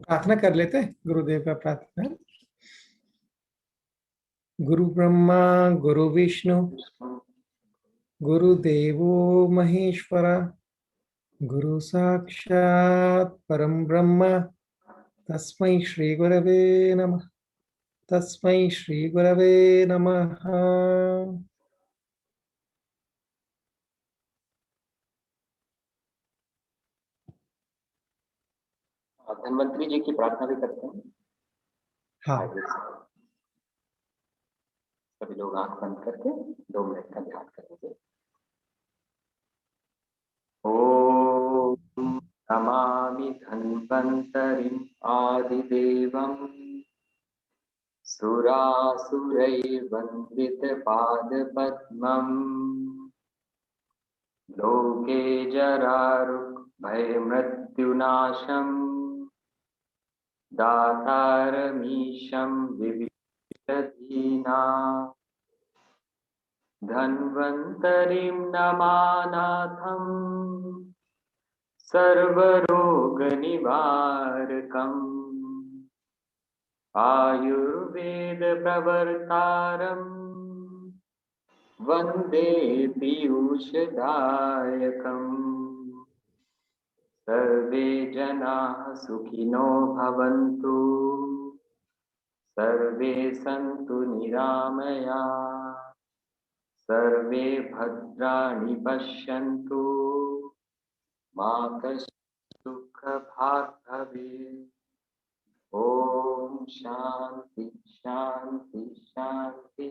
प्रार्थना कर लेते हैं, गुरुदेव का प्रार्थना। गुरु ब्रह्मा गुरु विष्णु गुरुदेवो महेश्वर, गुरु साक्षात् परम ब्रह्म, तस्मै श्री गुरवे नमः। तस्मै श्री गुरवे नमः। धन्वंतरी जी की प्रार्थना भी करते हैं। हाँ, आगे से सभी लोग आंख बंद करके 2 मिनट का ध्यान करेंगे। ओम नमामि धन्वंतरिम् आदिदेवम् सुरासुरैर्वन्दितपादपद्मम् लोके जरारुग्भयमृत्युनाशम् दातारमीशं विविधदीना धन्वन्तरिं नमानाथम् सर्वरोगनिवारकम् आयुर्वेदप्रवर्तारम् वन्दे पीयूषदायकम्। सर्वे जनाः सुखिनो भवन्तु, सर्वे सन्तु निरामया, सर्वे भद्राणि पश्यन्तु, मा कश्चित् दुःखभाग् भवेत्। ओम शांति शांति शांति।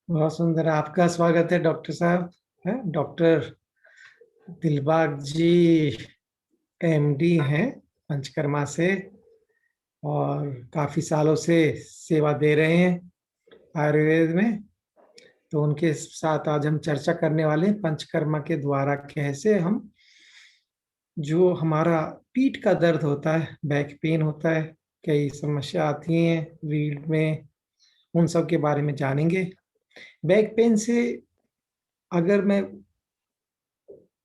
बहुत सुंदर। आपका स्वागत है डॉक्टर साहब। डॉक्टर दिलबाग जी एमडी हैं पंचकर्मा से और काफी सालों से सेवा दे रहे हैं आयुर्वेद में। तो उनके साथ आज हम चर्चा करने वाले हैं पंचकर्मा के द्वारा कैसे हम जो हमारा पीठ का दर्द होता है, बैक पेन होता है, कई समस्या आती हैं रीढ़ में, उन सब के बारे में जानेंगे। बैक पेन से अगर मैं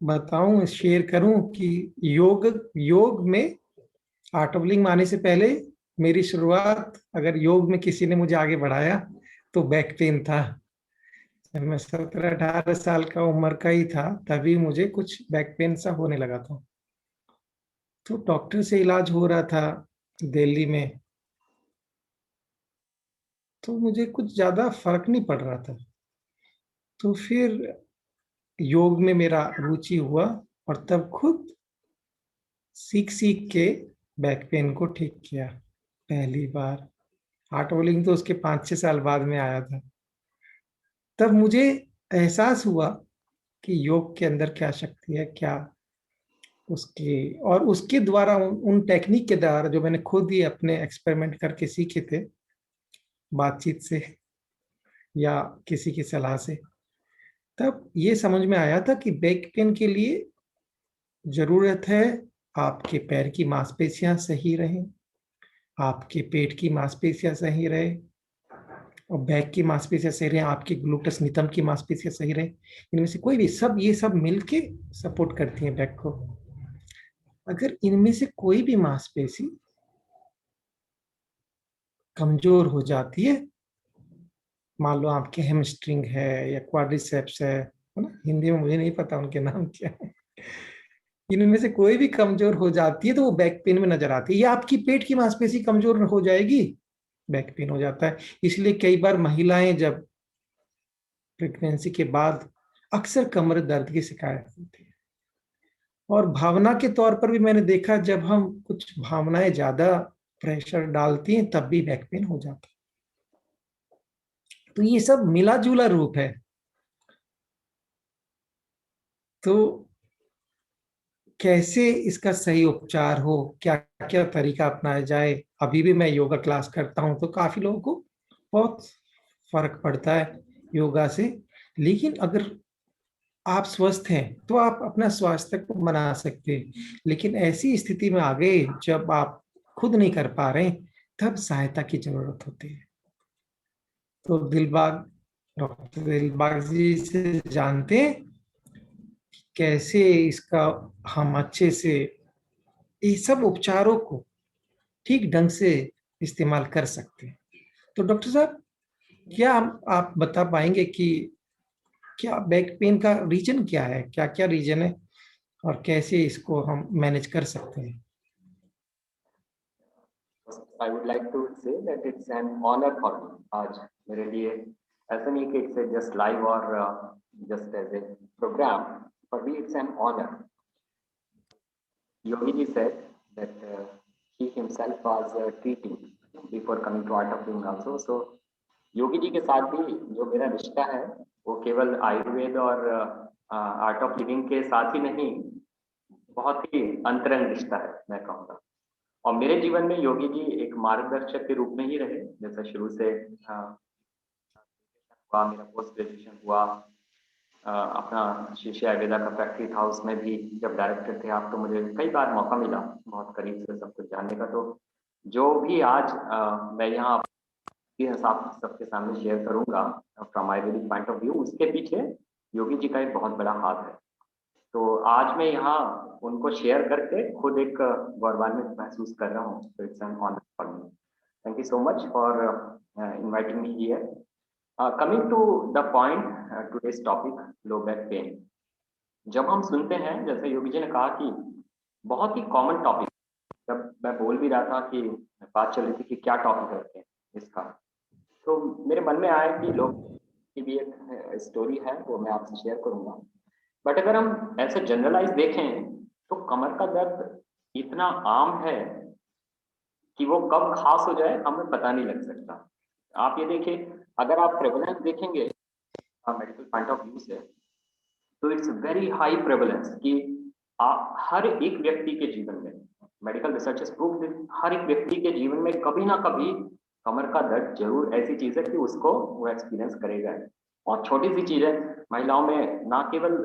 बताऊं, शेयर करूं कि योग में आर्टोबलिंग आने से पहले मेरी शुरुआत अगर योग में किसी ने मुझे आगे बढ़ाया तो बैक पेन था। जब मैं 17-18 साल का उम्र का ही था तभी मुझे कुछ बैक पेन सा होने लगा था। तो डॉक्टर से इलाज हो रहा था दिल्ली में, तो मुझे कुछ ज्यादा फर्क नहीं पड़ रहा था। तो फिर योग में मेरा रुचि हुआ और तब खुद सीख सीख के बैक पेन को ठीक किया पहली बार। हार्ट रोलिंग तो उसके 5-6 साल बाद में आया था। तब मुझे एहसास हुआ कि योग के अंदर क्या शक्ति है, क्या उसके और उसके द्वारा उन टेक्निक के द्वारा जो मैंने खुद ही अपने एक्सपेरिमेंट करके सीखे थे, बातचीत से या किसी की सलाह से, तब ये समझ में आया था कि बैक पेन के लिए जरूरत है आपके पैर की मांसपेशियां सही रहें, आपके पेट की मांसपेशियां सही रहे और बैक की मांसपेशियां सही रहे, आपकी ग्लूटस नितंब की मांसपेशियां सही रहे। इनमें से कोई भी ये सब मिलके सपोर्ट करती हैं बैक को। अगर इनमें से कोई भी मांसपेशी कमजोर हो जाती है, मान लो आपके हैमस्ट्रिंग है या क्वाड्रिसेप्स है ना, हिंदी में मुझे नहीं पता उनके नाम क्या है, इनमें से कोई भी कमजोर हो जाती है तो वो बैक पेन में नजर आती है। या आपकी पेट की मांसपेशी कमजोर हो जाएगी, बैक पेन हो जाता है। इसलिए कई बार महिलाएं जब प्रेगनेंसी के बाद अक्सर कमर दर्द की शिकायत होती है। और भावना के तौर पर भी मैंने देखा, जब हम कुछ भावनाएं ज्यादा प्रेशर डालती हैं तब भी बैक पेन हो जाता है। तो ये सब मिला जुला रूप है। तो कैसे इसका सही उपचार हो, क्या क्या तरीका अपनाया जाए। अभी भी मैं योगा क्लास करता हूं तो काफी लोगों को बहुत फर्क पड़ता है योगा से। लेकिन अगर आप स्वस्थ हैं तो आप अपना स्वास्थ्य को बना सकते हैं। लेकिन ऐसी स्थिति में आ गए जब आप खुद नहीं कर पा रहे, तब सहायता की जरूरत होती है। तो डॉक्टर दिलबाग जी से जानते हैं कैसे इसका हम अच्छे से इस सब उपचारों को ठीक ढंग से इस्तेमाल कर सकते हैं। तो डॉक्टर साहब, क्या आप बता पाएंगे कि क्या बैक पेन का रीजन क्या है, क्या क्या रीजन है और कैसे इसको हम मैनेज कर सकते हैं? I would like to say that it's an honor for me. आज मेरे लिए ऐसा नहीं कि it's just live or just as a program. For me, it's an honor. Yogi ji said that he himself was treating before coming to Art of Living also. So Yogi ji के साथ भी जो मेरा रिश्ता है वो केवल आयुर्वेद और आर्ट ऑफ लिविंग के साथ ही नहीं, बहुत ही अंतरंग रिश्ता है मैं कहूँगा। और मेरे जीवन में योगी जी एक मार्गदर्शक के रूप में ही रहे। जैसा शुरू से हुआ, मेरा पोस्ट ग्रेजुएशन हुआ, अपना शीशे आयुर्वेदा का फैक्ट्री था, उसमें भी जब डायरेक्टर थे आप तो मुझे कई बार मौका मिला बहुत करीब से सब कुछ जानने का। तो जो भी आज मैं यहाँ आप सबके सामने शेयर करूंगा from Ayurvedic point of view, उसके पीछे योगी जी का एक बहुत बड़ा हाथ है। तो आज मैं यहाँ उनको शेयर करके खुद एक गौरवान्वित महसूस कर रहा हूँ। तो it's an honour for me. Thank you so much for inviting me here. Coming to the point, today's topic low back pain. जब हम सुनते हैं, जैसे योगी जी ने कहा कि बहुत ही कॉमन टॉपिक, जब मैं बोल भी रहा था कि बात चल रही थी कि क्या टॉपिक रखते हैं इसका, तो मेरे मन में आया कि लोग की भी एक स्टोरी है वो मैं आपसे शेयर करूंगा। बट अगर हम ऐसे जनरलाइज देखें तो कमर का दर्द इतना आम है कि वो कब खास हो जाए हमें पता नहीं लग सकता। आप ये देखिए, अगर आप प्रेवलेंस देखेंगे मेडिकल पॉइंट ऑफ व्यू से, तो इट्स वेरी हाई प्रेवलेंस कि हर एक व्यक्ति के जीवन में, मेडिकल रिसर्चेस प्रूव, हर एक व्यक्ति के जीवन में कभी ना कभी कमर का दर्द जरूर ऐसी चीज है कि उसको वो एक्सपीरियंस करेगा। और छोटी सी चीज है, महिलाओं में ना केवल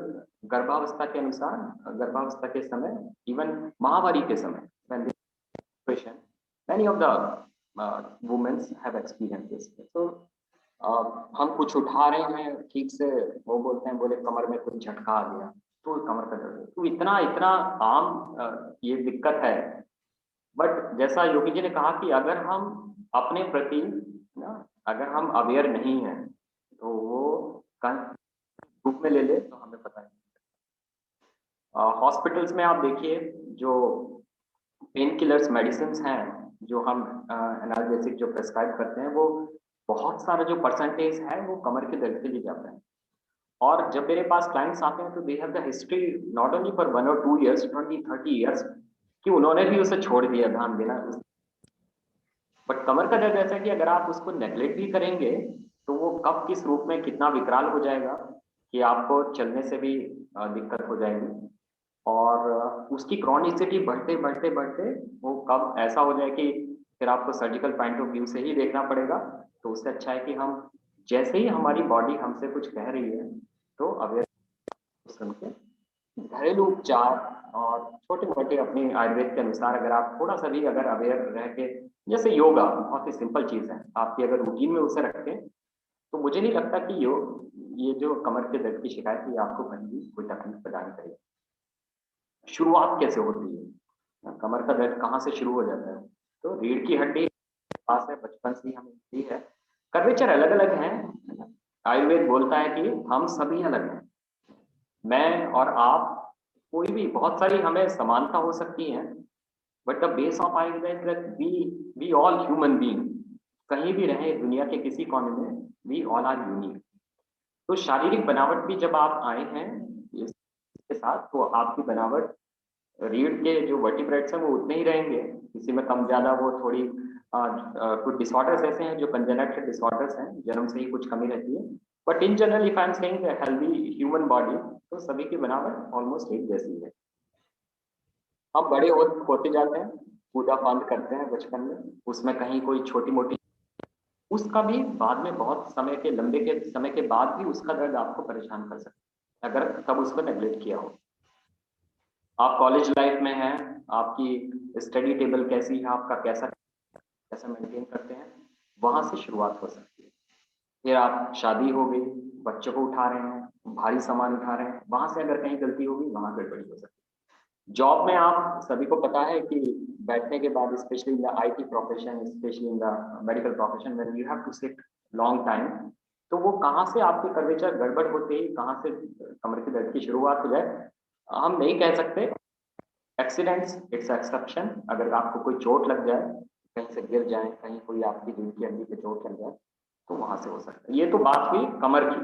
गर्भावस्था के अनुसार, गर्भावस्था के समय, इवन महामारी के समय, many of the women have experienced this. So हम कुछ उठा रहे हैं ठीक से, वो बोलते हैं, बोले कमर में कुछ झटका आ गया तो कमर का दर्द। तो इतना इतना आम ये दिक्कत है। बट जैसा योगी जी ने कहा कि अगर हम अपने प्रति ना, अगर हम अवेयर नहीं हैं तो वो रूप में ले ले तो हमें पता नहीं। हॉस्पिटल्स में आप देखिए, जो पेन किलर्स मेडिसिन हैं जो हम एनाल्जेसिक जो प्रेस्क्राइब करते हैं, वो बहुत सारा जो परसेंटेज है वो कमर के दर्द के लिए जाता है। और जब मेरे पास क्लाइंट्स आते हैं तो they have the history not only for 1 और 2 ईयर्स, 20-30 ईयर्स, कि उन्होंने भी उसे छोड़ दिया ध्यान देना। बट कमर का दर्द ऐसा है कि अगर आप उसको नेग्लेक्ट भी करेंगे तो वो कब किस रूप में कितना विकराल हो जाएगा कि आपको चलने से भी दिक्कत हो जाएगी। और उसकी क्रॉनिसिटी बढ़ते बढ़ते बढ़ते वो कब ऐसा हो जाए कि फिर आपको सर्जिकल पॉइंट ऑफ व्यू से ही देखना पड़ेगा। तो उससे अच्छा है कि हम जैसे ही हमारी बॉडी हमसे कुछ कह रही है तो अवेयर सुन के घरेलू उपचार और छोटे मोटे अपने आयुर्वेद के अनुसार अगर आप थोड़ा सा भी अगर अवेयर रह के, जैसे योगा बहुत ही सिंपल चीज है, आपकी अगर रूटीन में उसे रखें तो मुझे नहीं लगता कि ये जो कमर के दर्द की शिकायत है आपको कहीं भी कोई तकलीफ प्रदान करेगी। शुरुआत कैसे होती है, कमर का दर्द कहाँ से शुरू हो जाता है? तो रीढ़ की हड्डी पास है, बचपन से ही हमें मिलती है। कर्वेचर अलग अलग हैं। आयुर्वेद बोलता है कि हम सभी अलग हैं, मैं और आप, कोई भी, बहुत सारी हमें समानता हो सकती है, but the base of Ayurveda that we all human being, कहीं भी रहे दुनिया के किसी कोने में, वी ऑल आर यूनिक। तो शारीरिक बनावट भी जब आप आए हैं इसके साथ, तो आपकी बनावट रीढ़ के जो वर्टिब्रेट्स हैं वो उतने ही रहेंगे, किसी में कम ज्यादा वो थोड़ी कुछ डिसऑर्डर्स ऐसे हैं जो कंजेनिटल डिसऑर्डर्स हैं, जन्म से ही कुछ कमी रहती है। But in general if I am saying healthy human body, तो सभी की बनावट ऑलमोस्ट एक जैसी है। हम बड़े होते जाते हैं, कूदा फांद करते हैं बचपन में, उसमें कहीं कोई छोटी मोटी, उसका भी बाद में बहुत समय के लंबे के समय के बाद भी उसका दर्द आपको परेशान कर सकता है अगर तब उसको नेग्लेक्ट किया हो। आप कॉलेज लाइफ में हैं, आपकी स्टडी टेबल कैसी है, आपका कैसा कैसा मेंटेन करते हैं, वहां से शुरुआत हो सकती है। फिर आप शादी हो गई, बच्चों को उठा रहे हैं, भारी सामान उठा रहे हैं, वहां से अगर कहीं गलती होगी वहां गड़बड़ी हो सकती है। जॉब में आप सभी को पता है कि बैठने के बाद, specially in the IT profession, specially in the medical profession, when you have to sit long time, तो वो कहाँ से आपकी कर्वेचर गड़बड़ होते ही कहाँ से कमर के दर्द की शुरुआत हो जाए हम नहीं कह सकते। एक्सीडेंट्स इट्स एक्सेप्शन, अगर आपको कोई चोट लग जाए, कहीं से गिर जाए, कहीं कोई आपकी रीढ़ की हड्डी पे चोट लग जाए, तो वहां से हो सकता है। ये तो बात हुई कमर की।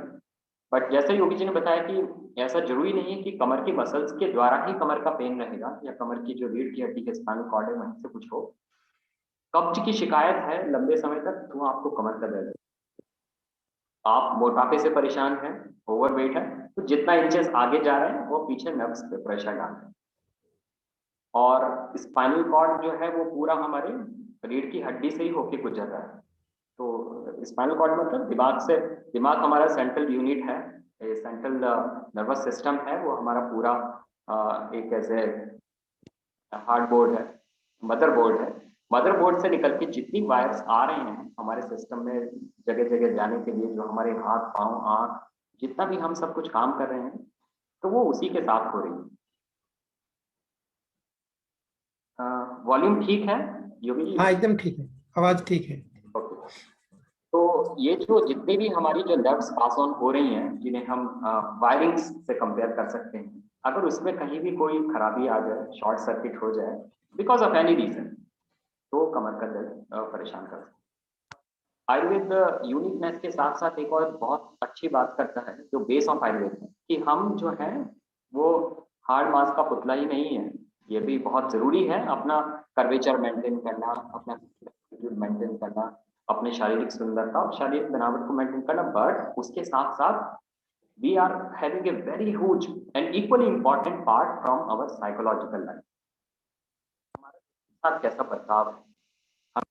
बट जैसे योगी जी ने बताया कि ऐसा जरूरी नहीं है कि कमर की मसल्स के द्वारा ही कमर का पेन रहेगा, या कमर की जो रीढ़ की हड्डी के स्पाइनल कॉर्ड है वहीं से कुछ हो। कब्ज की शिकायत है लंबे समय तक, तो आपको कमर का दर्द है। आप मोटापे से परेशान हैं, ओवरवेट है, तो जितना इंचेस आगे जा रहे हैं वो पीछे नर्व्स पे प्रेशर डाल रहे हैं। और स्पाइनल कॉर्ड जो है वो पूरा हमारे रीढ़ की हड्डी से ही होके गुजरता है। तो स्पाइनल कॉर्ड मतलब दिमाग से, दिमाग हमारा सेंट्रल यूनिट है, सेंट्रल नर्वस सिस्टम है, वो हमारा पूरा एक ऐसे हार्ड बोर्ड है, मदरबोर्ड है। मदरबोर्ड से निकल के जितनी वायर्स आ रहे हैं हमारे सिस्टम में जगह जगह जाने के लिए, जो हमारे हाथ पाँव आँख जितना भी हम सब कुछ काम कर रहे हैं, तो वो उसी के साथ हो रही है। वॉल्यूम ठीक है योगी जी? हाँ एकदम ठीक है, आवाज ठीक है। ओके। तो ये जो जितनी भी हमारी जो नर्व्स पास ऑन हो रही हैं, जिन्हें हम वायरिंग्स से कंपेयर कर सकते हैं, अगर उसमें कहीं भी कोई खराबी आ जाए, शॉर्ट सर्किट हो जाए बिकॉज ऑफ एनी रीजन, तो कमर का दर्द परेशान कर सकता है। आयुर्वेद यूनिकनेस के साथ साथ एक और बहुत अच्छी बात करता है, जो बेस ऑफ आयुर्वेद है, कि हम जो है वो हार्ड मास का पुतला ही नहीं है। ये भी बहुत जरूरी है अपना कर्वेचर मेंटेन करना, अपना मेंटेन करना, अपनी शारीरिक सुंदरता और शारीरिक बनावट को मेंटेन करना, बट उसके साथ साथ we are having a very huge and equally important part from our psychological life. हमारे साथ कैसा बर्ताव है, हम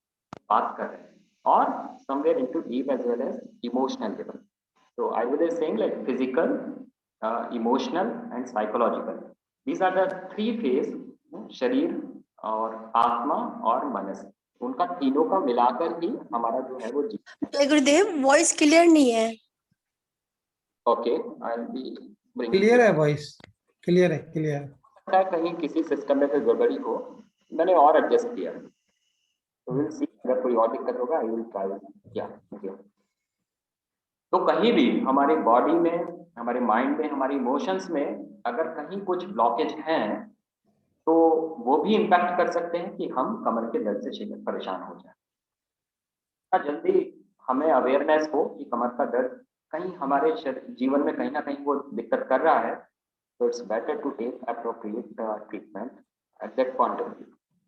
बात कर रहे हैं, और somewhere into deep as well as emotional level. So I would say saying like physical, emotional and psychological. These are the three phase, शरीर और आत्मा और मनस, उनका तीनों का मिलाकर ही हमारा जो है वो जय गुरुदेव, वॉइस क्लियर नहीं है। Okay, I will be bringing clear है वॉइस, क्लियर है, क्लियर है। कहीं किसी सिस्टम में कोई गड़बड़ी हो, मैंने और एडजस्ट किया, तो विल सी, अगर कोई और दिक्कत होगा आई विल ट्राई। या तो कहीं भी हमारी बॉडी में, हमारे माइंड में, हमारे इमोशंस में अगर कहीं कुछ ब्लॉकेज हैं, तो वो भी इम्पैक्ट कर सकते हैं कि हम कमर के दर्द से परेशान हो जाए। जल्दी हमें अवेयरनेस हो कि कमर का दर्द कहीं हमारे जीवन में कहीं ना कहीं वो दिक्कत कर रहा है, तो it's better to take appropriate treatment at that point of view.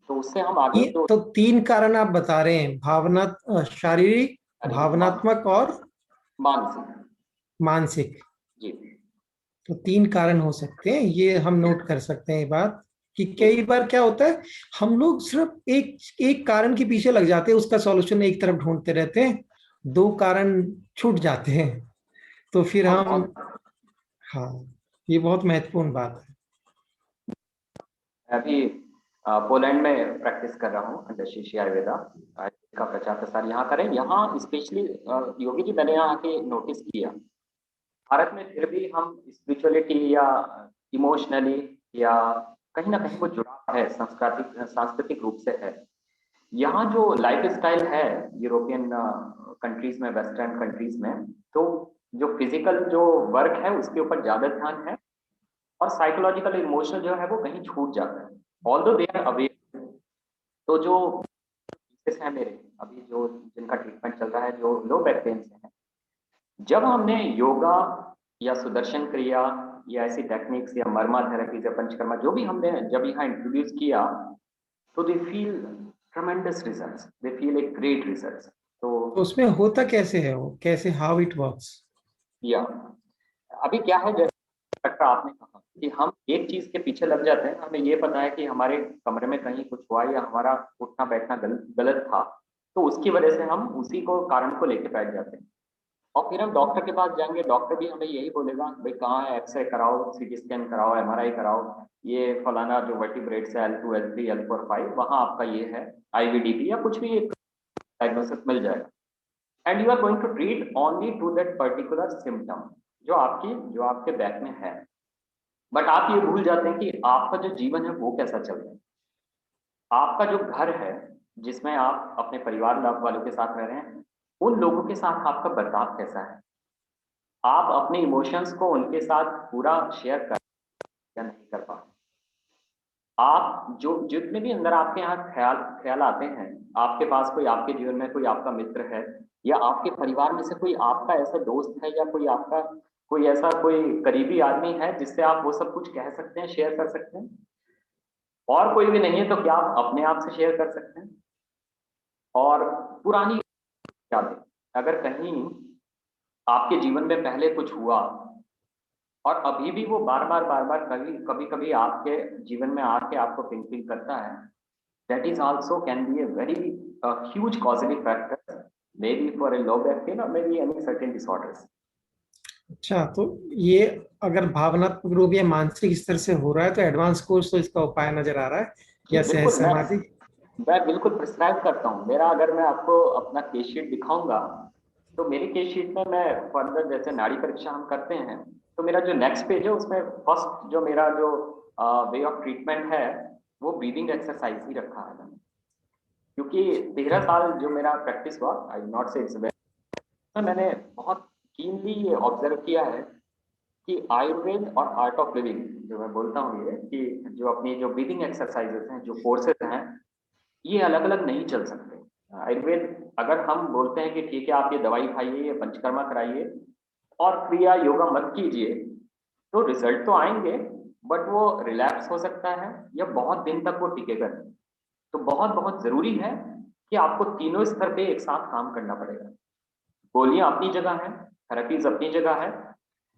तो उससे हम आगे ये जो तो 3 कारण आप बता रहे हैं, शारीरिक, भावनात्मक और मानसिक, मानसिक। जी तो 3 कारण हो सकते हैं, ये हम नोट कर सकते हैं ये बात, कि कई बार क्या होता है, हम लोग सिर्फ एक एक कारण के पीछे लग जाते हैं, उसका सॉल्यूशन एक तरफ ढूंढते रहते हैं, 2 कारण छूट जाते हैं, तो फिर हम, हाँ, ये बहुत महत्वपूर्ण बात है। मैं अभी पोलैंड में प्रैक्टिस कर रहा हूँ, दशीशी आयुर्वेदा का प्रचार प्रसार यहाँ करें। यहाँ स्पेशली योगी जी मैंने यहाँ आके नोटिस किया, भारत में फिर भी हम स्पिरिचुअलिटी या इमोशनली या कहीं ना कहीं वो जुड़ा है, सांस्कृतिक रूप से है। यहाँ जो लाइफ स्टाइल है यूरोपियन कंट्रीज में, वेस्टर्न कंट्रीज में, तो जो फिजिकल जो वर्क है उसके ऊपर ज्यादा ध्यान है, और साइकोलॉजिकल इमोशनल जो है वो कहीं छूट जाता है, ऑल्दो दे आर अवेयर। तो जो केसेस है मेरे अभी, जो जिनका ट्रीटमेंट चल रहा है, जो लो बैक पेन से है, जब हमने योगा या सुदर्शन क्रिया या ऐसी टेक्निक्स या मर्मा थेरेपीज या पंचकर्मा जो भी हमने जब यहाँ इंट्रोड्यूस किया, तो they feel tremendous results, they feel a great results. तो तो उसमें होता कैसे है, वो कैसे, हाउ इट वर्क्स? या अभी क्या है, जैसे डॉक्टर आपने कहा कि हम एक चीज के पीछे लग जाते हैं, हमें ये पता है कि हमारे कमरे में कहीं कुछ हुआ या हमारा उठना बैठना गलत था, तो उसकी वजह से हम उसी को कारण को लेके बैठ जाते हैं, और फिर हम डॉक्टर के पास जाएंगे, डॉक्टर भी हमें यही बोलेगा, भाई कहाँ है, एक्सरे कराओ, सीटी स्कैन कराओ, एमआरआई कराओ, ये फलाना जो वर्टिब्रेट्स है L2 L3 L4 5 वहाँ आपका ये है, IVDP या कुछ भी एक डायग्नोसिस मिल जाएगा, and you are going to treat only to that particular symptom. जो आपके बैक में है। बट आप ये भूल जाते हैं कि आपका जो जीवन है वो कैसा चल रहा है। आपका जो घर है जिसमें आप अपने परिवार वालों के साथ रह रहे हैं, उन लोगों के साथ आपका बर्ताव कैसा है। आप अपने इमोशंस को उनके साथ पूरा शेयर कर या नहीं कर पा। आप जो जितने भी अंदर आपके यहाँ ख्याल ख्याल आते हैं, आपके पास कोई आपके जीवन में कोई आपका मित्र है, या आपके परिवार में से कोई आपका ऐसा दोस्त है, या कोई आपका कोई ऐसा कोई करीबी आदमी है जिससे आप वो सब कुछ कह सकते हैं, शेयर कर सकते हैं। और कोई भी नहीं है तो क्या आप अपने आप से शेयर कर सकते हैं। और पुरानी यादें, अगर कहीं आपके जीवन में पहले कुछ हुआ और अभी भी वो बार बार कभी कभी आपके जीवन में आके आपको पिंग करता है, that is also can be a very huge causative factor, maybe for a low back pain or maybe any certain disorders. अच्छा, तो ये अगर भावनात्मक रूप या मानसिक स्तर से हो रहा है तो एडवांस कोर्स तो इसका उपाय नजर आ रहा है, जी या सहज बिल्कुल, समाधि। मैं बिल्कुल प्रिस्क्राइब करता हूँ। मेरा अगर मैं आपको अपना केस शीट दिखाऊंगा तो मेरी केस शीट में मैं फर्दर जैसे नाड़ी परीक्षा हम करते हैं, तो मेरा जो नेक्स्ट पेज है उसमें फर्स्ट जो मेरा जो वे ऑफ ट्रीटमेंट है वो ब्रीदिंग एक्सरसाइज ही रखा है मैंने। क्योंकि 13 साल जो मेरा प्रैक्टिस हुआ, आई नॉट से इट्स, मैंने बहुत कीनली ये ऑब्जर्व किया है कि आयुर्वेद और आर्ट ऑफ लिविंग जो मैं बोलता हूँ, ये कि जो अपनी जो ब्रीदिंग एक्सरसाइजेस हैं, जो कोर्सेज हैं, ये अलग अलग नहीं चल सकते। आयुर्वेद अगर हम बोलते हैं कि ठीक है आप ये दवाई खाइए, ये पंचकर्मा कराइए और क्रिया योगा मत कीजिए, तो रिजल्ट तो आएंगे बट वो रिलैप्स हो सकता है या बहुत दिन तक वो टिकेगा नहीं। तो बहुत बहुत जरूरी है कि आपको तीनों स्तर पे एक साथ काम करना पड़ेगा। गोलियां अपनी जगह है, थेरेपीज अपनी जगह है,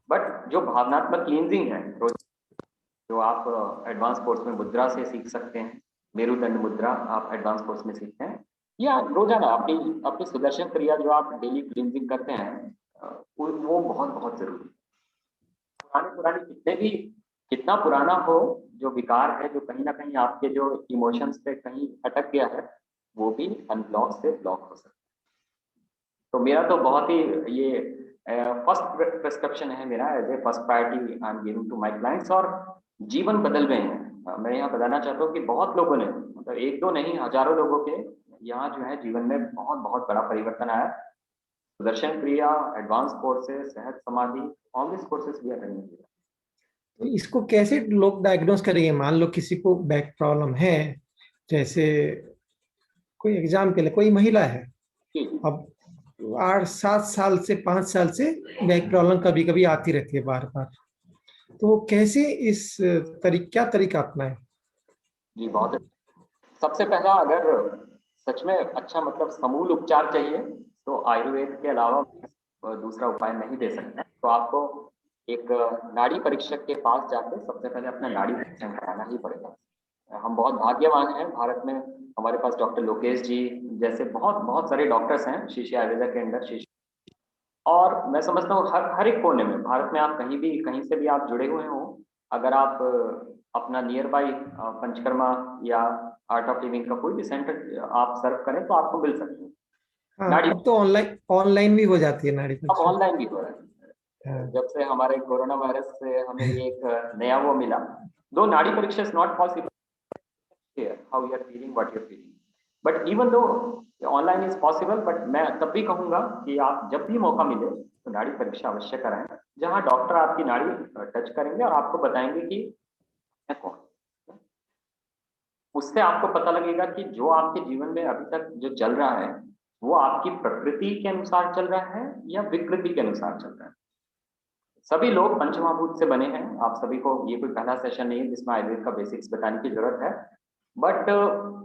बट जो भावनात्मक क्लींजिंग है जो आप एडवांस कोर्स में मुद्रा से सीख सकते हैं, मेरुदंड मुद्रा आप एडवांस कोर्स में सीखते हैं, या रोजाना अपनी अपनी सुदर्शन क्रिया जो आप डेली क्लींजिंग करते हैं, वो बहुत बहुत जरूरी है। पुराने पुराने कितने भी कितना पुराना हो जो विकार है, जो कहीं ना कहीं आपके जो इमोशंस पे कहीं अटक गया है, वो भी अनब्लॉक से ब्लॉक हो सकता है। तो मेरा तो बहुत ही ये फर्स्ट प्रिस्क्रिप्शन है मेरा, as a first priority I am giving to my clients. और जीवन बदल गए हैं। मैं यहाँ बताना चाहता हूँ कि बहुत लोगों ने, मतलब एक दो नहीं हजारों लोगों के यहाँ जो है जीवन में बहुत बहुत बड़ा परिवर्तन आया। सुदर्शन क्रिया, advance courses, Sahaj Samadhi, all this courses we are running. तो इसको कैसे लोग डायग्नोस करेंगे? मान लो किसी को बैक प्रॉब्लम है, जैसे कोई एग्जाम के लिए कोई महिला है, अब 8-7 साल से 5 साल से बैक प्रॉब्लम कभी कभी आती रहती है बार बार, तो वो कैसे इस क्या तरीका अपनाए? जी बहुत अच्छा। सबसे पहला, अगर सच में अच्छा मतलब समूल उपचार चाहिए तो आयुर्वेद के अलावा दूसरा उपाय नहीं दे सकते। तो आपको एक नाड़ी परीक्षक के पास जाकर सबसे पहले अपना नाड़ी परीक्षण कराना ही पड़ेगा। हम बहुत भाग्यवान हैं भारत में, हमारे पास डॉक्टर लोकेश जी जैसे बहुत बहुत सारे डॉक्टर्स हैं शिष्य आयुर्वेदा के अंदर। शिष्य, और मैं समझता हूँ हर हर एक कोने में भारत में आप कहीं भी कहीं से भी आप जुड़े हुए हो, अगर आप अपना नियर बाई पंचकर्मा या आर्ट ऑफ लिविंग का कोई भी सेंटर आप सर्व करें तो आपको मिल सकते हैं। हाँ, नाड़ी अब तो ऑनलाइन ऑनलाइन भी हो जाती है नाड़ी अब परीक्षा। ऑनलाइन भी हो रहा है। जब से हमारे कोरोना वायरस से हमें ये एक नया वो मिला, दो नाड़ी परीक्षा is not possible how you are feeling, what you are feeling, but even though online is possible, but मैं तब भी कहूंगा कि आप जब भी मौका मिले तो नाड़ी परीक्षा अवश्य कराएं, जहां डॉक्टर आपकी नाड़ी टच करेंगे और आपको बताएंगे कि मैं कौन। उससे आपको पता लगेगा कि जो आपके जीवन में अभी तक जो चल रहा है वो आपकी प्रकृति के अनुसार चल रहा है या विकृति के अनुसार चल रहा है। सभी लोग पंचमहाभूत से बने हैं। आप सभी को ये कोई पहला सेशन नहीं है जिसमें आयुर्वेद का बेसिक्स बताने की जरूरत है, बट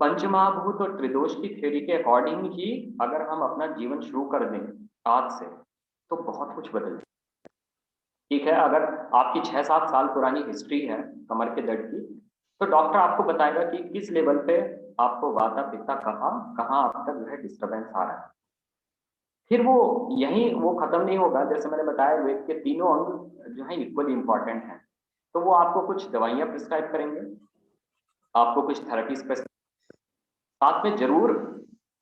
पंचमहाभूत और त्रिदोष की थ्योरी के अकॉर्डिंग ही अगर हम अपना जीवन शुरू कर दें आज से तो बहुत कुछ बदल जाए। ठीक है, अगर आपकी 6-7 साल पुरानी हिस्ट्री है कमर के दर्द की, तो डॉक्टर आपको बताएगा कि किस लेवल पे आपको वाता पित्ता कहाँ आप तक जो है डिस्टर्बेंस आ रहा है। फिर वो यही वो खत्म नहीं होगा। जैसे मैंने बताया वेद के तीनों अंग जो है इक्वली इंपॉर्टेंट हैं, तो वो आपको कुछ दवाइयाँ प्रिस्क्राइब करेंगे, आपको कुछ थेरेपीज प्रिस्क्राइब, साथ में जरूर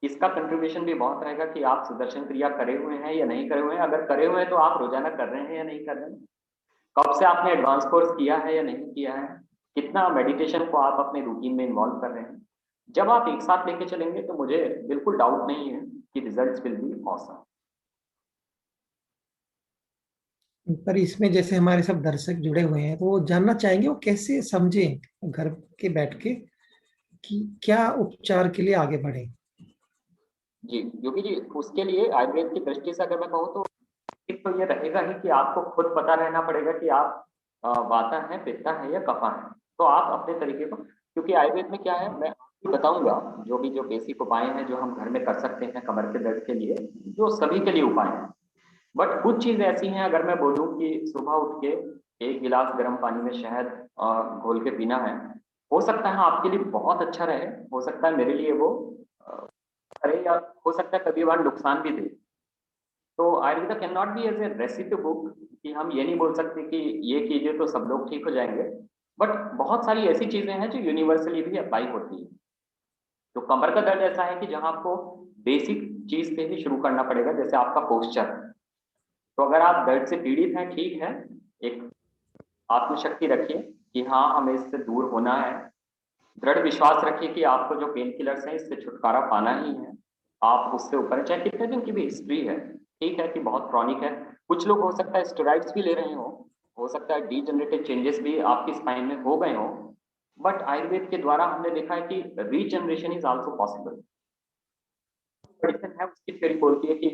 इसका कंट्रीब्यूशन भी बहुत रहेगा कि आप सुदर्शन क्रिया करे हुए हैं या नहीं करे हुए हैं। अगर करे हुए हैं तो आप रोजाना कर रहे हैं या नहीं कर रहे हैं, कब से आपने एडवांस कोर्स किया है या नहीं किया है, कितना मेडिटेशन को आप अपने रूटीन में इन्वॉल्व कर रहे हैं। जब आप एक साथ लेके चलेंगे तो मुझे बिल्कुल डाउट नहीं है कि रिजल्ट्स विल बी ऑसम। पर इसमें जैसे हमारे सब दर्शक जुड़े हुए हैं तो वो जानना चाहेंगे वो कैसे समझें घर के बैठ के कि क्या उपचार के लिए आगे बढ़े। जी योगी जी, उसके लिए आयुर्वेद की दृष्टि से अगर मैं कहूँ तो एक तो ये रहेगा ही कि आपको खुद पता रहना पड़ेगा कि आप वाता है, पित्ता है या कफा है। तो आप अपने तरीके को, क्योंकि आयुर्वेद में क्या है मैं आपको बताऊंगा जो बेसिक उपाय हैं जो हम घर में कर सकते हैं कमर के दर्द के लिए, जो सभी के लिए उपाय हैं। बट कुछ चीज ऐसी हैं, अगर मैं बोलूँ कि सुबह उठ के 1 गिलास गर्म पानी में शहद घोल के पीना है, हो सकता है आपके लिए बहुत अच्छा रहे, हो सकता है मेरे लिए वो करे, या हो सकता है कभी बार नुकसान भी दे। तो Ayurveda can not be as a recipe book कि हम ये नहीं बोल सकते कि ये कीजिए तो सब लोग ठीक हो जाएंगे। बट बहुत सारी ऐसी चीजें हैं जो यूनिवर्सली भी अप्लाई होती है। तो कमर का दर्द ऐसा है कि जहां आपको बेसिक चीज से ही शुरू करना पड़ेगा, जैसे आपका पोस्चर। तो अगर आप दर्द से पीड़ित हैं, ठीक है, एक आत्मशक्ति रखिए कि हाँ हमें इससे दूर होना है। दृढ़ विश्वास रखिए कि आपको जो पेन किलर्स हैं इससे छुटकारा पाना ही है। आप उससे ऊपर, चाहे कितने दिन की भी हिस्ट्री है, ठीक है कि बहुत क्रॉनिक है, कुछ लोग हो सकता है स्टेरॉइड्स भी ले रहे हो सकता है डीजनरेटिव चेंजेस भी आपकी स्पाइन में हो गए हो। बट आयुर्वेद के द्वारा हमने देखा है कि regeneration is also possible. Medicine है उसकी थ्योरी बोलती है कि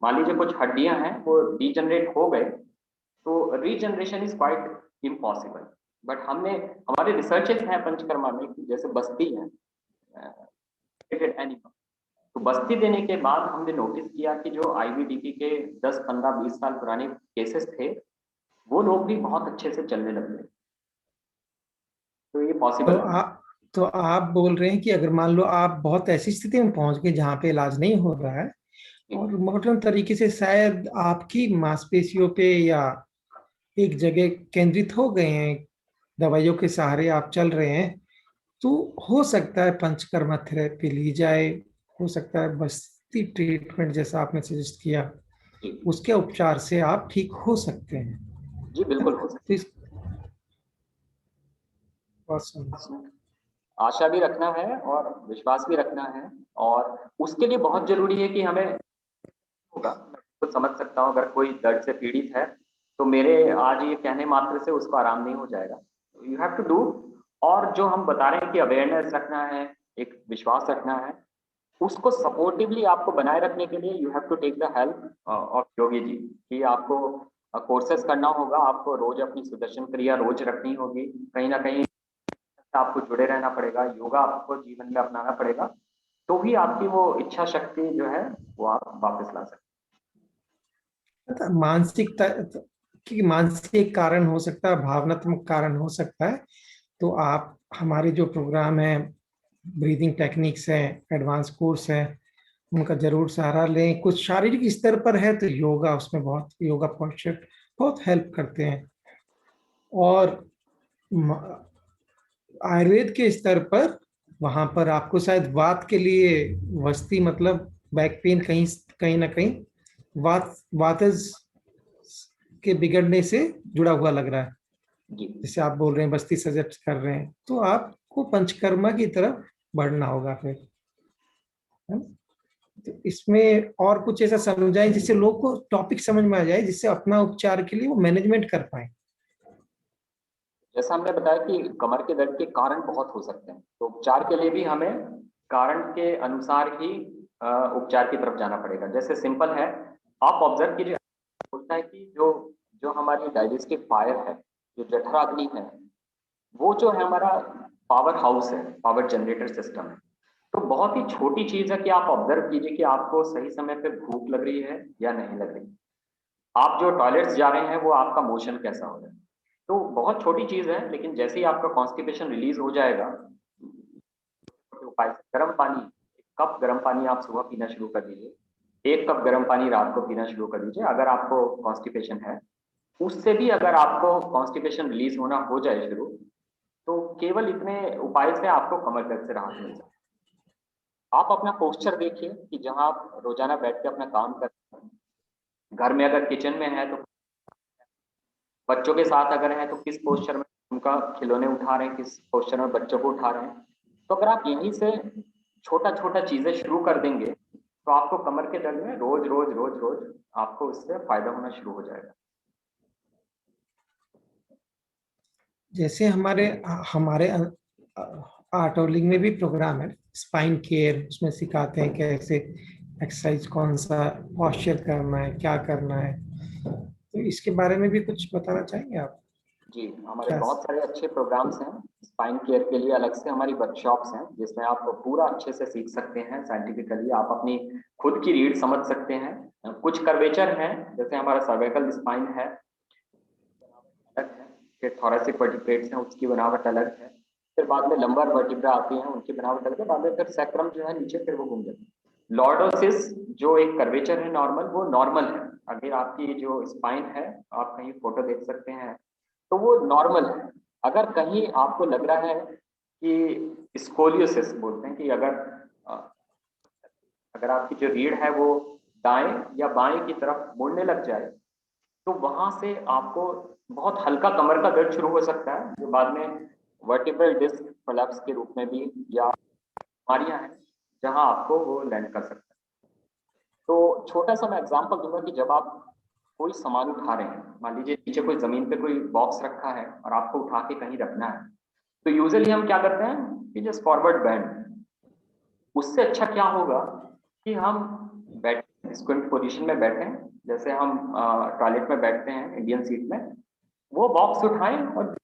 मान लीजिए कुछ हड्डियां हैं वो डीजनरेट हो गए, तो regeneration is quite impossible. But हमने, हमारे रिसर्चेस हैं पंचकर्मा में कि जैसे बस्ती है एनिमल, तो बस्ती देने के बाद हमने नोटिस किया कि जो आईवीडीपी के 10, 15, 20 साल पुराने केसेस थे, वो लोग भी बहुत अच्छे से चलने लग गए। तो ये तो पॉसिबल है। आप बोल रहे हैं कि अगर मान लो आप बहुत ऐसी स्थिति में पहुंच गए जहां पे इलाज नहीं हो रहा है और मॉडर्न तरीके से शायद आपकी मांसपेशियों पे या एक जगह केंद्रित हो गए हैं, दवाइयों के सहारे आप चल रहे हैं, तो हो सकता है पंचकर्मा थेरेपी ली जाए, हो सकता है बस्ती ट्रीटमेंट जैसा आपने सजेस्ट किया, जी उसके उपचार से आप ठीक हो सकते हैं, जी है ना। बिल्कुल हो तो इस सकता है। आशा भी रखना है और विश्वास भी रखना है, और उसके लिए बहुत जरूरी है कि हमें होगा, मैं खुद समझ सकता हूँ अगर कोई दर्द से पीड़ित है तो मेरे आज ये कहने मात्र से उसको आराम नहीं हो जाएगा। You have to do. और जो हम बता रहे हैं कि अवेयरनेस रखना है, एक विश्वास रखना है, उसको सपोर्टिवली आपको बनाए रखने के लिए you have to take the help of Yogi ji. कि आपको कोर्सेस करना होगा, आपको रोज अपनी सुदर्शन क्रिया रोज रखनी होगी, कहीं ना कहीं आपको जुड़े रहना पड़ेगा, योगा आपको जीवन में अपनाना पड़ेगा, तो ही आपकी वो इच्छा शक्ति जो है वो आप वापस ला सकते मानसिकता, क्योंकि मानसिक कारण हो सकता है, भावनात्मक कारण हो सकता है, तो आप हमारे जो प्रोग्राम है, ब्रीदिंग टेक्निक्स है, एडवांस कोर्स है, उनका जरूर सहारा लें। कुछ शारीरिक स्तर पर है तो योगा, उसमें बहुत योगा पोस्चर बहुत हेल्प करते हैं। और आयुर्वेद के स्तर पर वहां पर आपको शायद वात के लिए वस्ती, मतलब बैक पेन कहीं कहीं ना कहीं वातज के बिगड़ने से जुड़ा हुआ लग रहा है। हैं। जी जैसे आप बोल रहे हैं बस्ती सजेस्ट कर रहे हैं, तो आपको पंचकर्मा की तरफ बढ़ना होगा फिर, है ना? तो इसमें और कुछ ऐसा समझाएं जिससे लोग को टॉपिक समझ में आ जाए, जिससे अपना उपचार के लिए वो मैनेजमेंट कर पाए। जैसा हमने बताया कि कमर के दर्द के कारण बहुत हो सकते हैं, तो उपचार के लिए भी हमें कारण के अनुसार ही उपचार की तरफ जाना पड़ेगा। जैसे सिंपल है, आप ऑब्जर्व कीजिए, होता है कि जो जो हमारी डाइजेस्टिव फायर है, जो जठराग्नि है, वो जो है हमारा पावर हाउस है, पावर जनरेटर सिस्टम है। तो बहुत ही छोटी चीज है कि आप ऑब्जर्व कीजिए कि आपको सही समय पे भूख लग रही है या नहीं लग रही, आप जो टॉयलेट्स जा रहे हैं वो आपका मोशन कैसा हो रहा है। तो बहुत छोटी चीज है, लेकिन जैसे ही आपका कॉन्स्टिपेशन रिलीज हो जाएगा, उपाय से गर्म पानी, 1 कप गर्म पानी आप सुबह पीना शुरू कर दीजिए, 1 कप गर्म पानी रात को पीना शुरू कर दीजिए अगर आपको कॉन्स्टिपेशन है। उससे भी अगर आपको कॉन्स्टिपेशन रिलीज होना हो जाए शुरू, तो केवल इतने उपाय से आपको कमर दर्द से राहत मिल सकती है। आप अपना पोस्चर देखिए कि जहां आप रोजाना बैठ के अपना काम करते हैं, घर में अगर किचन में है तो बच्चों के साथ अगर है तो किस पोस्चर में उनका खिलौने उठा रहे हैं, किस पोस्चर में बच्चों को उठा रहे हैं। तो अगर आप यहीं से छोटा छोटा चीजें शुरू कर देंगे तो आपको कमर के दर्द में रोज रोज रोज रोज आपको उससे फायदा होना शुरू हो जाएगा। जैसे हमारे हमारे आर्टोलिंग में भी प्रोग्राम है स्पाइन केयर, उसमें सिखाते हैं कैसे एक्सरसाइज, कौन सा पॉस्चर करना है, क्या करना है। तो इसके बारे में भी कुछ बताना चाहेंगे आप? जी, हमारे क्या? बहुत सारे अच्छे प्रोग्राम्स हैं। स्पाइन केयर के लिए अलग से हमारी वर्कशॉप्स हैं जिसमें आप पूरा अच्छे से सीख सकते हैं। साइंटिफिकली आप अपनी खुद की रीढ़ समझ सकते हैं। कुछ कर्वेचर हैं, जैसे हमारा सर्वाइकल स्पाइन है अलग है, फिर थोरेसिक वर्टिब्रेट्स हैं उसकी बनावट अलग है, फिर बाद में लंबर वर्टिब्रा आती हैं उनकी बनावट अलग है, बाद में फिर सैक्रम जो है नीचे फिर वो घूम जाती है। लॉर्डोसिस जो एक कर्वेचर है नॉर्मल, वो नॉर्मल है। अगर आपकी जो स्पाइन है, आप कहीं फोटो देख सकते हैं तो वो नॉर्मल है। अगर कहीं आपको लग रहा है कि स्कोलियोसिस बोलते हैं कि अगर आपकी जो रीढ़ है वो दाएं या बाएं की तरफ मुड़ने लग जाए तो वहां से आपको बहुत हल्का कमर का दर्द शुरू हो सकता है, जो बाद में वर्टिब्रल डिस्क कोलैप्स के रूप में भी या बीमारियां हैं जहां आपको वो लैंड कर सकता है। तो छोटा सा मैं एग्जांपल दूंगा कि जब आप कोई सामान उठा रहे हैं, मान लीजिए नीचे कोई जमीन पे कोई बॉक्स रखा है और आपको उठा के कहीं रखना है, तो यूजुअली हम क्या करते हैं कि जस्ट फॉरवर्ड बैंड। उससे अच्छा क्या होगा कि हम बैठे स्क्विंट पोजीशन में बैठे, जैसे हम टॉयलेट में बैठते हैं इंडियन सीट में, वो बॉक्स उठाएं और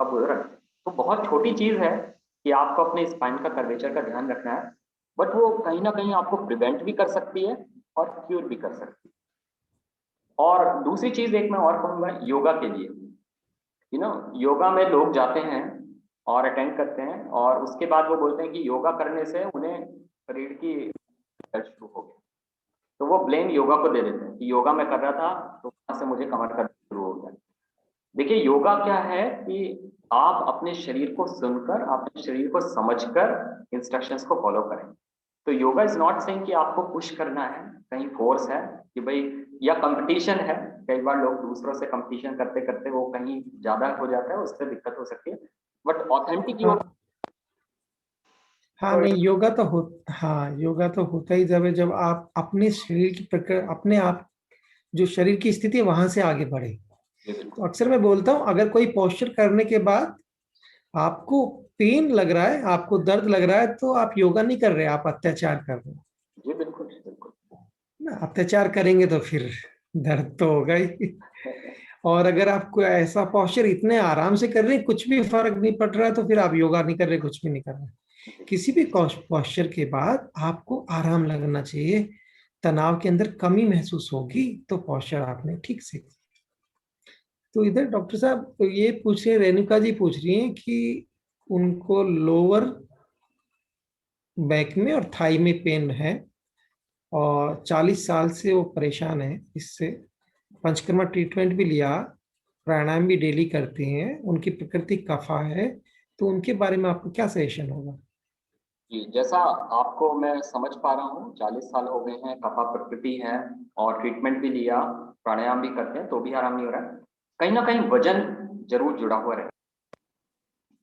अब रखें। तो बहुत छोटी चीज है कि आपको अपने स्पाइन का कर्वेचर का ध्यान रखना है, बट वो कहीं ना कहीं आपको प्रिवेंट भी कर सकती है और क्यूर भी कर सकती है। और दूसरी चीज एक मैं और कहूंगा योगा के लिए, योगा में लोग जाते हैं और अटेंड करते हैं और उसके बाद वो बोलते हैं कि योगा करने से उन्हें रीढ़ की दर्द शुरू हो गई, तो वो ब्लेम योगा को दे देते हैं कि योगा मैं कर रहा था तो वहां से मुझे कमर का दर्द शुरू हो गया। देखिए योगा क्या है कि आप अपने शरीर को सुनकर, अपने शरीर को समझकर इंस्ट्रक्शंस को फॉलो करें। तो योगा इज नॉट सेइंग कि आपको पुश करना है, कहीं फोर्स है कि भाई, या कंपटीशन है। कई बार लोग दूसरों से कंपटीशन करते करते वो कहीं ज्यादा हो जाता है, उससे दिक्कत हो सकती है। बट ऑथेंटिक योगा हाँ, हाँ, नहीं, योगा तो हाँ, योगा तो होता ही जब आप अपने शरीर की प्रकृति, अपने आप जो शरीर की स्थिति है वहां से आगे बढ़े। तो बिल्कुल अक्सर मैं बोलता हूँ, अगर कोई पोस्चर करने के बाद आपको पेन लग रहा है, आपको दर्द लग रहा है, तो आप योगा नहीं कर रहे, आप अत्याचार कर रहे हो जी, बिल्कुल बिल्कुल। ना। अत्याचार करेंगे तो फिर दर्द तो होगा ही। और अगर आपको ऐसा पोस्चर इतने आराम से कर रहे हैं, कुछ भी फर्क नहीं पड़ रहा, तो फिर आप योगा नहीं कर रहे, कुछ भी नहीं कर रहे। किसी भी पोस्चर के बाद आपको आराम लगना चाहिए, तनाव के अंदर कमी महसूस होगी तो पोस्चर आपने ठीक से। तो इधर डॉक्टर साहब ये पूछ रहे, रेणुका जी पूछ रही हैं कि उनको लोअर बैक में और थाई में पेन है और 40 साल से वो परेशान है इससे। पंचकर्मा ट्रीटमेंट भी लिया, प्राणायाम भी डेली करते हैं, उनकी प्रकृति कफा है, तो उनके बारे में आपको क्या सजेशन होगा? जी, जैसा आपको मैं समझ पा रहा हूँ, 40 साल हो गए हैं, कफा प्रकृति है और ट्रीटमेंट भी लिया, प्राणायाम भी करते हैं तो भी आराम नहीं हो रहा है। कहीं ना कहीं वजन जरूर जुड़ा हुआ है।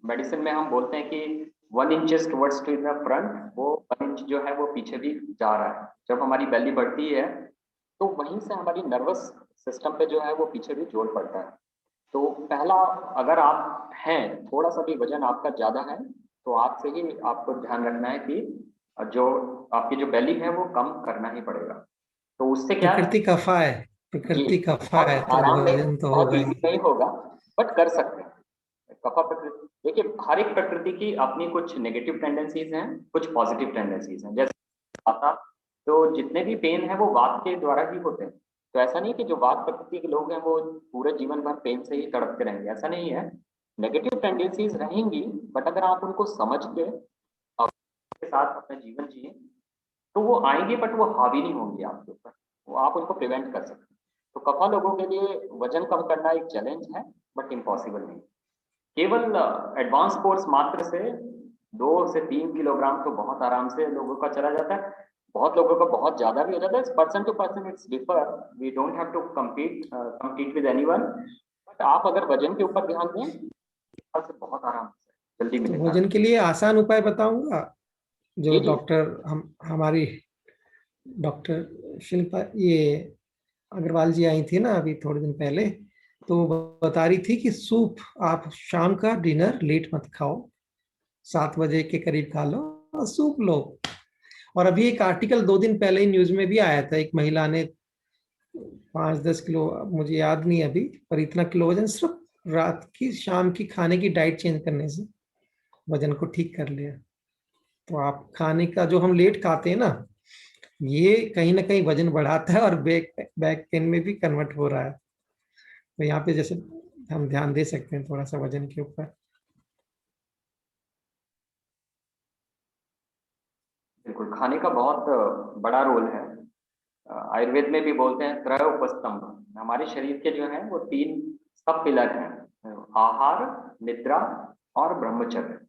मेडिसिन में हम बोलते हैं कि 1 inch towards to the front, वो 1 इंच जो है वो पीछे भी जा रहा है। जब हमारी बेली बढ़ती है तो वहीं से हमारी नर्वस सिस्टम पे जो है वो पीछे भी जोर पड़ता है। तो पहला, अगर आप हैं, थोड़ा सा भी वजन आपका ज्यादा है तो आज से ही आपको ध्यान रखना है कि जो आपकी जो बेली है वो कम करना ही पड़ेगा। तो उससे क्या है, प्रकृति कफा है, जी, प्रकृति कफा है, बहुत तो आराम नहीं, वजन तो बहुत होगा इजी ही। नहीं होगा, बट कर सकते हैं। कफा प्रकृति, देखिए हर एक प्रकृति की अपनी कुछ नेगेटिव टेंडेंसीज हैं, कुछ पॉजिटिव टेंडेंसीज हैं। जैसे आता, तो जितने भी पेन है वो वात के द्वारा ही होते हैं। तो ऐसा नहीं कि जो वात प्रकृति के लोग हैं वो पूरे जीवन भर पेन से ही तड़पते रहेंगे, ऐसा नहीं है। नेगेटिव टेंडेंसीज रहेंगी, बट अगर आप उनको समझ के के साथ अपना जीवन जिए तो वो आएंगे, बट वो हावी नहीं होंगे आपके ऊपर, वो आप उनको प्रिवेंट कर सकते हैं। तो कफा लोगों के लिए वजन कम करना एक चैलेंज है, बट इम्पॉसिबल नहीं। केवल एडवांस कोर्स मात्र से 2 से 3 किलोग्राम तो बहुत आराम से लोगों का चला जाता है, बहुत लोगों का बहुत ज्यादा भी हो जाता है। Person to person it's differ, we don't have to compete with anyone, but आप अगर वजन के ऊपर ध्यान दें से बहुत आराम से जल्दी तो मिलेगा। वजन के लिए आसान उपाय बताऊंगा, जो जी जी। डॉक्टर हमारी डॉक्टर शिल्पा ये अग्रवाल जी आई थी ना अभी थोड़े दिन पहले, तो वो बता रही थी कि सूप आप शाम का डिनर लेट मत खाओ, 7 बजे के करीब खा लो और सूप लो। और अभी एक आर्टिकल 2 दिन पहले ही न्यूज में भी आया था, एक महिला ने 5-10 किलो, मुझे याद नहीं अभी, पर इतना किलो वजन सिर्फ रात की शाम की खाने की डाइट चेंज करने से वजन को ठीक कर लिया। तो आप खाने का जो हम लेट खाते हैं ना, ये कहीं ना कहीं वजन बढ़ाता है और बैक बैक पेन में भी कन्वर्ट हो रहा है। तो यहाँ पे जैसे हम ध्यान दे सकते हैं थोड़ा सा वजन के ऊपर। बिल्कुल, खाने का बहुत बड़ा रोल है। आयुर्वेद में भी बोलते हैं त्रय उपस्तंभ, हमारे शरीर के जो है वो 3 सब पिलर हैं, आहार, निद्रा और ब्रह्मचर्य।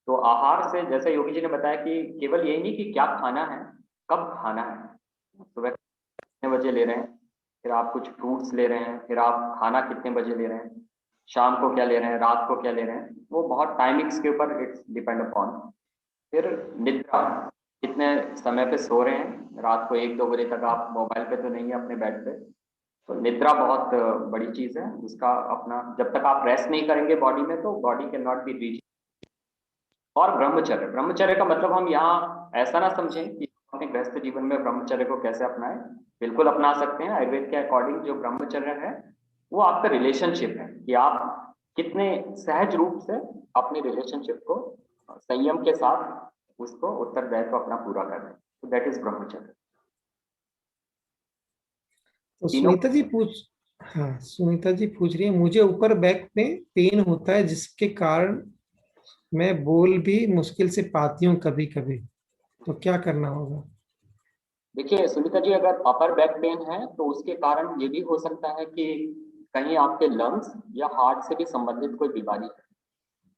तो आहार से जैसे योगी जी ने बताया कि केवल यही नहीं कि क्या खाना है, कब खाना है। सुबह कितने बजे ले रहे हैं, फिर आप कुछ फ्रूट्स ले रहे हैं, फिर आप खाना कितने बजे ले रहे हैं, शाम को क्या ले रहे हैं, रात को क्या ले रहे हैं, वो बहुत टाइमिंग्स के ऊपर इट्स डिपेंड अपॉन। फिर निद्रा, कितने समय पे सो रहे हैं, रात को 1-2 बजे तक आप मोबाइल पे तो नहीं है अपने बेड पे। तो निद्रा बहुत बड़ी चीज है, उसका अपना, जब तक आप रेस्ट नहीं करेंगे बॉडी में तो body can not be reach. और ब्रह्मचर्य, ब्रह्मचर्य का मतलब हम यहाँ ऐसा ना समझें कि अपने गृहस्थ जीवन में ब्रह्मचर्य को कैसे अपनाएं, बिल्कुल अपना सकते हैं। आयुर्वेद के अकॉर्डिंग जो ब्रह्मचर्य है वो आपका रिलेशनशिप है, कि आप कितने सहज रूप से अपने रिलेशनशिप को संयम के साथ उसको उत्तरदायित्व अपना पूरा कर रहे हैं। तो दैट इज ब्रह्मचर्य। तो तीनों। सुनीता जी पूछ रही है, मुझे ऊपर बैक में पेन होता है जिसके कारण मैं बोल भी मुश्किल से पाती हूँ कभी कभी, तो क्या करना होगा? देखिए सुनीता जी, अगर अपर बैक पेन है तो उसके कारण ये भी हो सकता है कि कहीं आपके लंग्स या हार्ट से भी संबंधित कोई बीमारी है।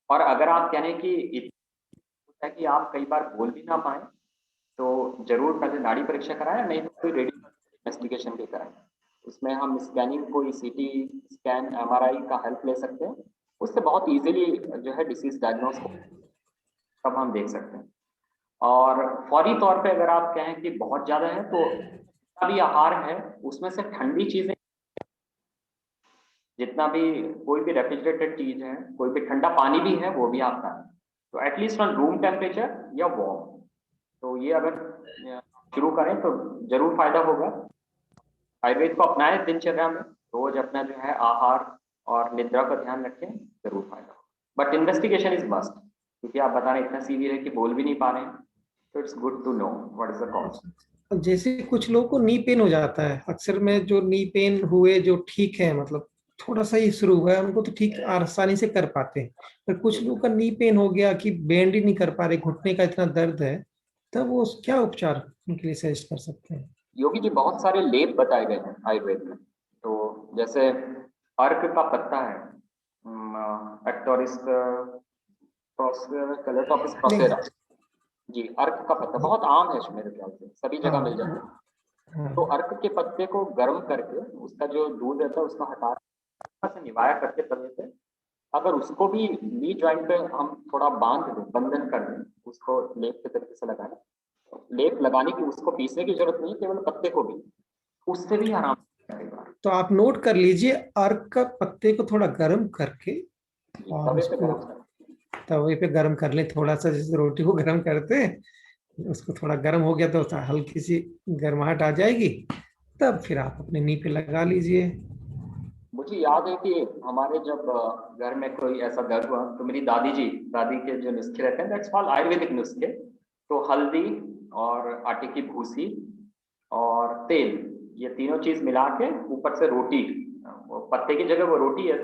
और अगर आप कह रहे हैं कि होता है कि आप कई बार बोल भी ना पाए, तो जरूर पहले नाड़ी परीक्षा कराएं, नहीं तो कोई रेडियो इन्वेस्टिगेशन भी कराएं। उसमें हम स्कैनिंग, कोई सीटी स्कैन, एमआरआई का हेल्प ले सकते हैं, उससे बहुत इजीली जो है डिसीज डायग्नोस हो, तब हम देख सकते हैं। और फौरी तौर पे अगर आप कहें कि बहुत ज्यादा है तो जितना भी आहार है उसमें से ठंडी चीजें, जितना भी कोई भी रेफ्रिजरेटेड चीज है, कोई भी ठंडा पानी भी है वो भी आप खाएं, तो एटलीस्ट ऑन रूम टेम्परेचर या वार्म। तो ये अगर शुरू करें तो जरूर फायदा होगा। आयुर्वेद को अपनाएं दिनचर्या में, रोज अपना जो है आहार और निद्रा का ध्यान रखें, जरूर फायदा होगा। बट इन्वेस्टिगेशन इज मस्ट, क्योंकि आप बता रहे इतना सीवियर है कि बोल भी नहीं पा रहे हैं, तो it's good to know what is the cause. जैसे कुछ लोगों को नी पेन हो जाता है अक्सर, में जो नी पेन हुए जो ठीक है, मतलब थोड़ा सा ही शुरू हुआ है उनको तो ठीक आसानी से कर पाते हैं, पर कुछ लोगों का नी पेन हो गया कि बेंड ही नहीं कर पा रहे, घुटने का इतना दर्द है, तब वो क्या उपचार उनके लिए सजेस्ट कर सकते हैं? योगी जी, बहुत सारे लेप बताए गए हैं आयुर्वेद में। तो जैसे अर्क का पत्ता है, एक्टोरिस कलेटोपिस नहीं। प्रोसेरा, जी अर्क का पत्ता बहुत आम है, मेरे ख्याल से सभी जगह मिल जाता है। तो हाँ। अर्क के पत्ते को गर्म करके उसका जो दूध रहता है उसको हटा से निवाया करके तवे पे, अगर उसको भी नी जॉइंट पे हम थोड़ा बांध दें, बंधन कर दें, उसको लेप के तरीके से लगाएं, लेप लगाने की, उसको पीसने की जरूरत नहीं, केवल पत्ते को भी, उससे भी आराम मिलेगा। तो आप नोट कर लीजिए, अर्क का पत्ते को थोड़ा गर्म करके और तवे पे उसको गर्म कर। तवे पे गर्म कर ले, थोड़ा सा जैसे रोटी को गर्म करते हैं, उसको थोड़ा गर्म हो गया तो हल्की सी गर्माहट आ जाएगी, तब फिर आप अपने नी पे लगा लीजिए। मुझे याद है कि हमारे जब घर में कोई ऐसा दर्द हुआ तो मेरी दादी के जो नुस्खे रहते हैं, दैट्स ऑल आयुर्वेदिक नुस्खे। तो हल्दी और आटे की भूसी और तेल, ये तीनों चीज मिला के ऊपर से रोटी, वो पत्ते की जगह वो रोटी है,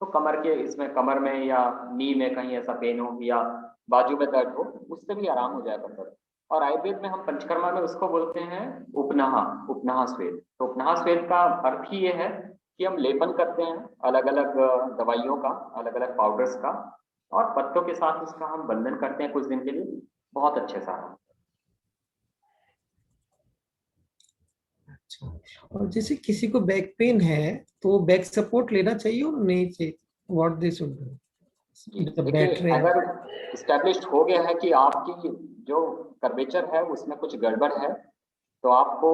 तो कमर के इसमें, कमर में या नी में कहीं ऐसा पेन हो या बाजू में दर्द हो, उससे भी आराम हो जाएगा दर्द। और आयुर्वेद में हम पंचकर्मा में उसको बोलते हैं उपनाहा, उपनाहा स्वेद। तो उपनाहा स्वेद का अर्थ ही ये है कि हम लेपन करते हैं अलग अलग दवाइयों का, अलग अलग पाउडर्स का, और पत्तों के साथ उसका हम बंधन करते हैं कुछ दिन के लिए, बहुत अच्छे से आराम। अच्छा, और जैसे किसी को बैक पेन है तो बैक सपोर्ट लेना चाहिए और नहीं चाहिए, व्हाट दे शुड जी डू जब देखिए, बैठ रहे हैं? अगर इस्टेब्लिश्ड हो गया है कि आपकी जो कर्वेचर है उसमें कुछ गड़बड़ है, तो आपको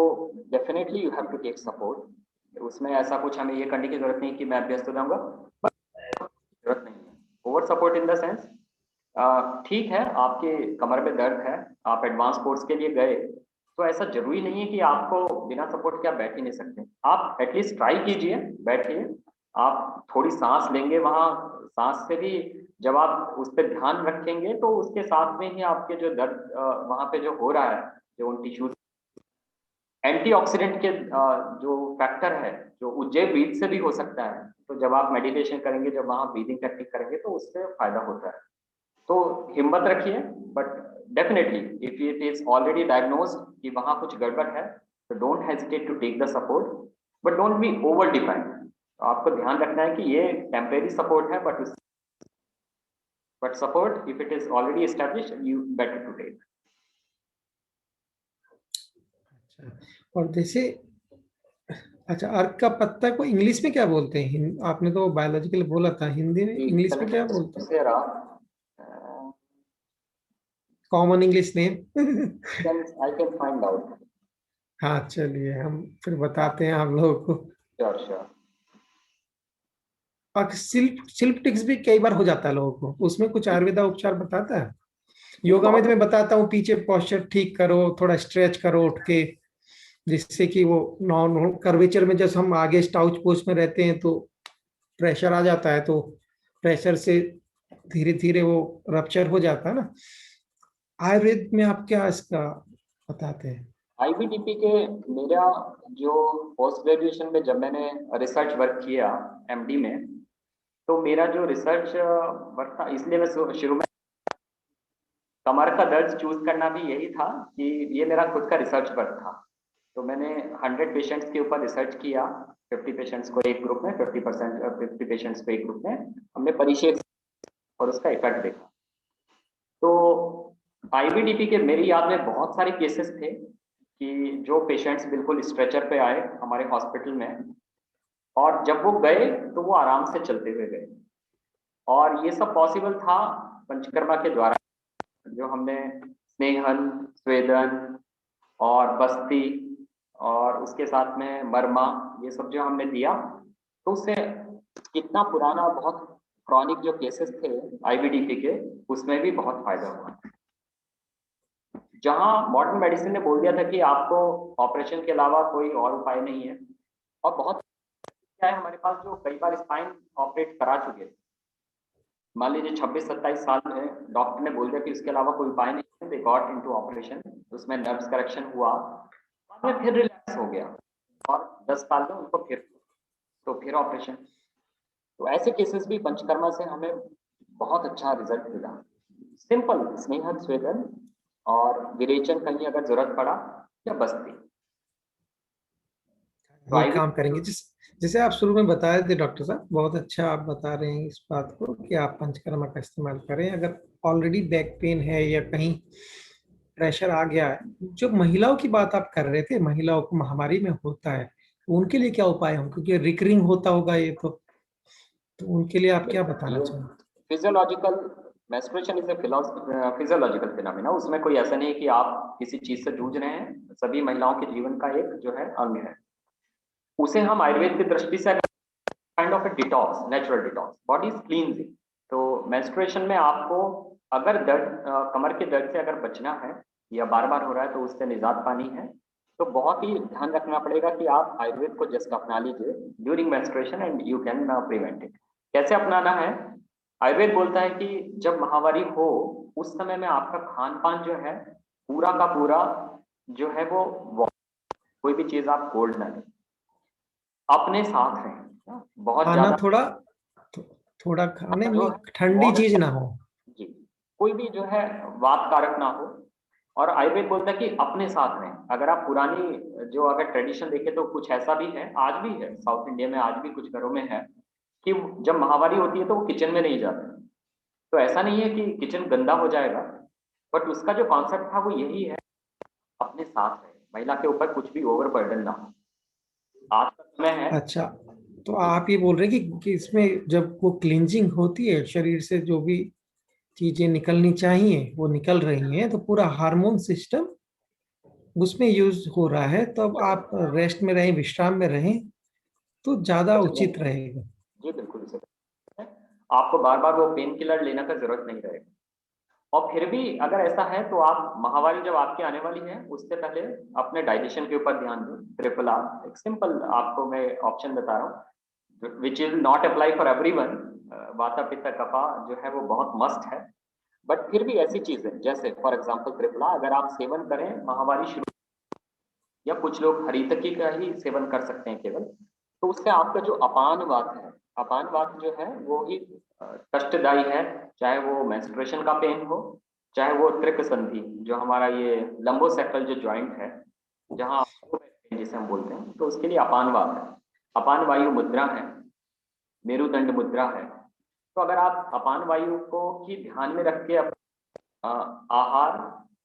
definitely you have to take support. उसमें ऐसा कुछ हमें ये करने की जरूरत नहीं कि मैं अभ्यस्त हो जाऊंगा, जरूरत नहीं है। Over support in the sense, ठीक है आपके कमर में दर्द है, आप एडवांस कोर्स के लिए गए, तो ऐसा जरूरी नहीं है कि आपको बिना सपोर्ट के आप बैठ ही नहीं सकते। आप एटलीस्ट ट्राई कीजिए, बैठिए, आप थोड़ी सांस लेंगे वहां, सांस से भी जब आप उस पर ध्यान रखेंगे तो उसके साथ में ही आपके जो दर्द वहां पे जो हो रहा है, जो उन टिश्यूज, एंटीऑक्सीडेंट के जो फैक्टर है, जो उज्जै ब्रीथ से भी हो सकता है। तो जब आप मेडिटेशन करेंगे, जब वहां ब्रीदिंग टेक्निक करेंगे तो उससे फायदा होता है। तो हिम्मत रखिए, but definitely if it is already diagnosed कि वहां कुछ गड़बड़ है, तो don't hesitate to take the support, but don't be over depend. आपको ध्यान रखना है कि ये टेम्परेरी सपोर्ट है, but support if it is already established you better to take. अच्छा, और जैसे, अच्छा, अर्क का पत्ता को इंग्लिश में क्या बोलते हैं? आपने तो बायोलॉजिकल बोला था, हिंदी में इंग्लिश में क्या बोलते हैं? Common English name? I can find out. हाँ, चलिए हम फिर बताते हैं आप लोगों को। Sure sure. और सिल्प सिल्प टिक्स भी कई बार हो जाता है लोगों को, उसमें कुछ आयुर्वेदा उपचार बताता है? योगा में तो मैं बताता हूँ, पीछे पोस्चर ठीक करो, थोड़ा स्ट्रेच करो उठ के, जिससे कि वो नॉन कर्वेचर में जैसे हम आगे स्टाउच पोज में रहते हैं तो प्रेशर आ जाता है, तो प्रेशर से धीरे धीरे वो रप्चर हो जाता है ना। आयुर्वेद में आप क्या इसका बताते हैं? आईबीडीपी के, मेरा जो पोस्ट ग्रेजुएशन में जब मैंने रिसर्च वर्क किया एमडी में, तो मेरा जो रिसर्च वर्क था, इसलिए मैं शुरू में कमर का दर्द चूज करना भी यही था कि ये मेरा खुद का रिसर्च वर्क था। तो मैंने 100 पेशेंट्स के ऊपर रिसर्च किया, 50 पेशेंट्स को एक ग्रुप में, 50 पेशेंट्स को एक ग्रुप में, हमने परिचय और उसका इफेक्ट देखा। तो आईबीडीपी के मेरी याद में बहुत सारे केसेस थे कि जो पेशेंट्स बिल्कुल स्ट्रेचर पे आए हमारे हॉस्पिटल में, और जब वो गए तो वो आराम से चलते हुए गए। और ये सब पॉसिबल था पंचकर्मा के द्वारा, जो हमने स्नेहन, स्वेदन और बस्ती और उसके साथ में मरमा, ये सब जो हमने दिया, तो उससे कितना पुराना बहुत क्रॉनिक जो केसेस थे आईबीडीपी के, उसमें भी बहुत फायदा हुआ। जहां मॉडर्न मेडिसिन ने बोल दिया था कि आपको ऑपरेशन के अलावा कोई और उपाय नहीं है, और बहुत क्या है हमारे पास जो कई बार स्पाइन ऑपरेट करा चुके थे, मान लीजिए 26-27 साल में डॉक्टर ने बोल दिया कि इसके अलावा कोई उपाय नहीं है, दे गॉट इनटू ऑपरेशन, उसमें नर्व्स करेक्शन हुआ, बाद में फिर रिलैक्स हो गया, और 10 साल में उनको फिर ऑपरेशन। तो ऐसे केसेस भी पंचकर्मा से हमें बहुत अच्छा रिजल्ट मिला। सिंपल स्नेहन, स्वेदन और विरेचन कहीं अगर जरूरत पड़ा, या बस्ती, तो ये आई काम करेंगे जैसे आप शुरू में बताए थे डॉक्टर साहब, बहुत अच्छा आप बता रहे हैं इस बात को कि आप पंचकर्मा का इस्तेमाल करें अगर ऑलरेडी बैक पेन है या कहीं प्रेशर आ गया है। जो महिलाओं की बात आप कर रहे थे, महिलाओं को महामारी में होता है, तो उनके लिए क्या उपाय हों, क्योंकि रिकरिंग होता होगा ये तो उनके लिए आप क्या बताना चाहेंगे? Physiological menstruation is a physiological phenomena, उसमें कोई ऐसा नहीं है कि आप किसी चीज से जूझ रहे हैं, सभी महिलाओं के जीवन का एक जो है अंग है। उसे हम आयुर्वेद की दृष्टि से kind of A detox, natural detox, body is cleansing. तो मेंस्ट्रुएशन में आपको अगर दर्द, कमर के दर्द से अगर बचना है या बार बार हो रहा है तो उससे निजात पानी है, तो बहुत ही ध्यान रखना पड़ेगा कि आप आयुर्वेद को जस्ट अपना लीजिए during menstruation and you can prevent it. कैसे अपनाना है? आयुर्वेद बोलता है कि जब महामारी हो उस समय में आपका खान पान जो है पूरा का पूरा जो है वो कोई भी चीज आप कोल्ड ना लें, अपने साथ रहें, बहुत खाना ज्यादा थोड़ा खाने जो में है ठंडी बहुत चीज ना हो। जी, कोई भी जो है वात कारक ना हो। और आयुर्वेद बोलता है कि अपने साथ रहें। अगर आप पुरानी जो अगर ट्रेडिशन देखें तो कुछ ऐसा भी है, आज भी है, साउथ इंडिया में आज भी कुछ घरों में है कि जब महामारी होती है तो वो किचन में नहीं जाते, तो ऐसा नहीं है कि किचन गंदा हो जाएगा, बट उसका जो कॉन्सेप्ट था वो यही है, अपने साथ रहे, महिला के ऊपर कुछ भी ओवर बर्डन ना हो। आज का समय है। अच्छा, तो आप ये बोल रहे हैं कि इसमें जब वो क्लींजिंग होती है, शरीर से जो भी चीजें निकलनी चाहिए वो निकल रही हैं, तो पूरा हार्मोन सिस्टम उसमें यूज हो रहा है, तो अब आप रेस्ट में रहें, विश्राम में रहें तो ज्यादा उचित रहेगा। जी बिल्कुल सही है। आपको बार बार वो पेन किलर लेने का जरूरत नहीं रहेगा। और फिर भी अगर ऐसा है तो आप माहवारी जब आपकी आने वाली है उससे पहले अपने डाइजेशन के ऊपर ध्यान दें। ट्रिपल आर एक सिंपल आपको मैं ऑप्शन बता रहा हूँ, which is not apply for everyone. वाता पित्त कफा जो है वो बहुत मस्ट है, बट फिर भी ऐसी चीजें जैसे फॉर एग्जाम्पल ट्रिपला अगर आप सेवन करें महावारी शुरू, या कुछ लोग हरितकी का ही सेवन कर सकते हैं केवल, तो उससे आपका जो अपान वात है, अपान वात जो है वो ही कष्टदायी है। चाहे वो मेंस्ट्रुएशन का पेन हो, चाहे वो त्रिक संधि जो हमारा ये लंबोसेक्टल जो जॉइंट है, जहाँ जिसे हम बोलते हैं, तो उसके लिए अपान वात है। अपान वायु मुद्रा है, मेरुदंड मुद्रा है। तो अगर आप अपान वायु को ही ध्यान में रख के आहार,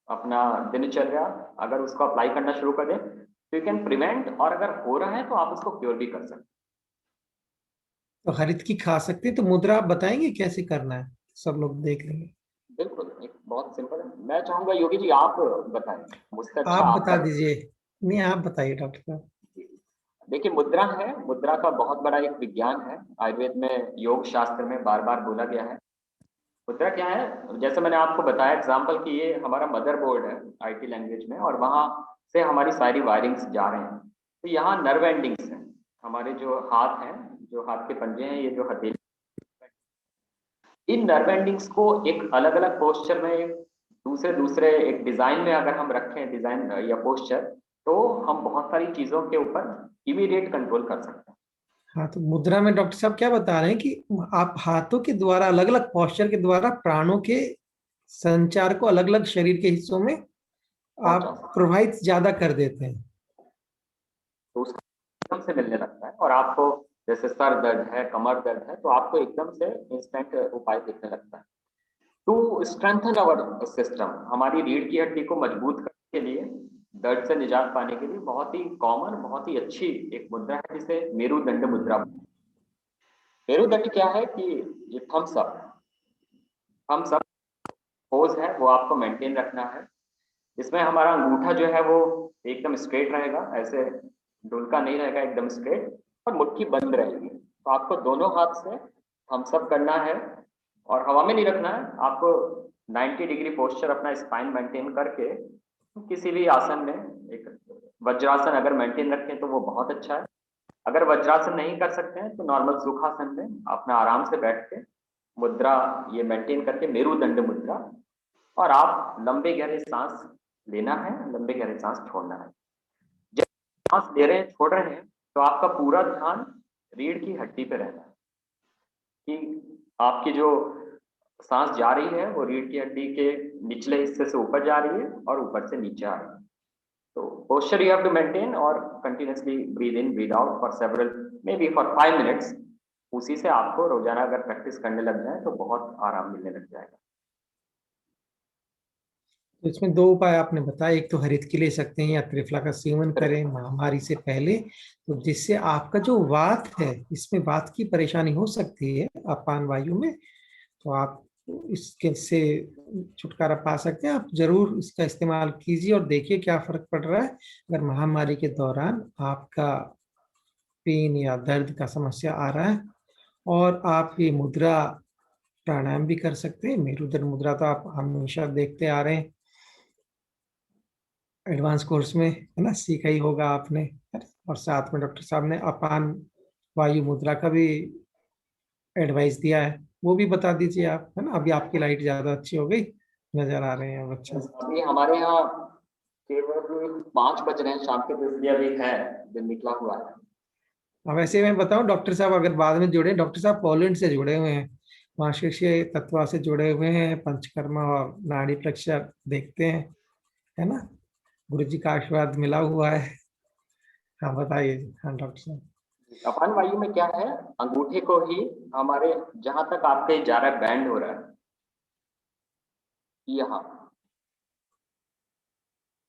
अपना दिनचर्या अगर उसको अप्लाई करना शुरू कर दें तो यू कैन प्रिवेंट, और अगर हो रहा है तो आप उसको क्योर भी कर सकते हैं। तो हरित की खा सकते हैं, तो मुद्रा आप बताएंगे कैसे करना है, सब लोग देख लेंगे। बिल्कुल, एक बहुत सिंपल है। मैं चाहूंगा योगी जी आप बताएं, मुझसे अच्छा आप आप बता दीजिए। नहीं, आप बताइए डॉक्टर साहब। देखिए मुद्रा है, मुद्रा का बहुत बड़ा एक विज्ञान है, आयुर्वेद में योग शास्त्र में बार बार बोला गया है। मुद्रा क्या है, जैसे मैंने आपको बताया एग्जाम्पल कि ये हमारा मदरबोर्ड है आईटी लैंग्वेज में, और वहां से हमारी सारी वायरिंग्स जा रहे हैं। तो यहाँ नर्व एंडिंग्स हैं, हमारे जो हाथ हैं, जो हाथ के पंजे हैं, ये जो हथेली, इन नर्व एंडिंग्स को एक अलग अलग पोस्चर में, दूसरे दूसरे एक डिजाइन में अगर हम रखें, डिजाइन या पोस्चर, तो हम बहुत सारी चीजों के ऊपर इमीडिएट कंट्रोल कर सकते हैं। हाँ, तो मुद्रा में डॉक्टर साहब क्या बता रहे हैं कि आप हाथों के द्वारा, अलग अलग पोस्चर के द्वारा प्राणों के संचार को अलग अलग शरीर के हिस्सों में आप पहुंचा सकते हैं, प्रभावित ज्यादा कर देते हैं। तो उसका एकदम से मिलने लगता है, और आपको जैसे सर दर्द है, कमर दर्द है, तो आपको एकदम से इंस्टेंट उपाय दिखने लगता है। टू स्ट्रेंथन अवर सिस्टम, हमारी रीढ़ की हड्डी को मजबूत करने के लिए, दर्द से निजात पाने के लिए बहुत ही कॉमन, बहुत ही अच्छी एक मुद्रा है जिसे मेरुदंड मुद्रा। मेरुदंड क्या है कि ये थम्स अप पोज है, वो आपको मेंटेन रखना है। इसमें हमारा अंगूठा जो है वो एकदम स्ट्रेट रहेगा, ऐसे ढुलका नहीं रहेगा, एकदम स्ट्रेट, और मुट्ठी बंद रहेगी। तो आपको दोनों हाथ से थम्स अप करना है, और हवा में नहीं रखना है आपको। 90 डिग्री पोस्चर अपना स्पाइन मेंटेन करके किसी भी आसन में, एक वज्रासन अगर मेंटेन रखें तो वो बहुत अच्छा है। अगर वज्रासन नहीं कर सकते हैं तो नॉर्मल सुखासन में अपना आराम से बैठ के मुद्रा ये मेंटेन करके, मेरुदंड मुद्रा, और आप लंबे गहरे सांस लेना है, लंबे गहरे सांस छोड़ना है। जब सांस ले रहे हैं, छोड़ रहे हैं, तो आपका पूरा ध्यान रीढ़ की हड्डी पे रहना है, कि आपकी जो सांस जा रही है वो रीढ़ की हड्डी के निचले हिस्से से ऊपर जा रही है और ऊपर से नीचे आ रही है। तो posture you have to maintain, और continuously breathe in breathe out for several, maybe for 5 minutes. उसी से आपको रोजाना अगर प्रैक्टिस करने लग जाए तो बहुत आराम मिलने लग जाएगा। तो इसमें दो उपाय आपने बताया, एक तो हरित की ले सकते हैं या त्रिफला का सेवन करें महामारी से पहले, तो जिससे आपका जो वात है, इसमें वात की परेशानी हो सकती है अपान वायु में, तो आप इसके से छुटकारा पा सकते हैं। आप जरूर इसका इस्तेमाल कीजिए और देखिए क्या फर्क पड़ रहा है। अगर महामारी के दौरान आपका पेन या दर्द का समस्या आ रहा है, और आप ये मुद्रा प्राणायाम भी कर सकते हैं। मेरुदंड मुद्रा तो आप हमेशा देखते आ रहे हैं, एडवांस कोर्स में है ना, सीखा ही होगा आपने। और साथ में डॉक्टर साहब ने अपान वायु मुद्रा का भी एडवाइस दिया है, वो भी बता दीजिए आप, है ना। अभी आपकी लाइट ज्यादा अच्छी हो गई, नजर आ रहे हैं अब अच्छा से। अभी हमारे यहाँ केवल 5 बज रहे हैं शाम के, तो इसलिए अभी है, दिन निकला हुआ है। अब वैसे मैं बताऊं डॉक्टर साहब, अगर बाद में जुड़े, डॉक्टर साहब पोलैंड से जुड़े हुए हैं, वहाँ शीर्षीय तत्व से जुड़े हुए हैं, पंचकर्मा और नाड़ी प्रक्षर देखते हैं, है ना। गुरु जी का आशीर्वाद मिला हुआ है। हाँ बताइए जी। हाँ डॉक्टर साहब। अपान वायु में क्या है, अंगूठे को ही हमारे, जहां तक आपके जा रहा है, बैंड हो रहा है, यहाँ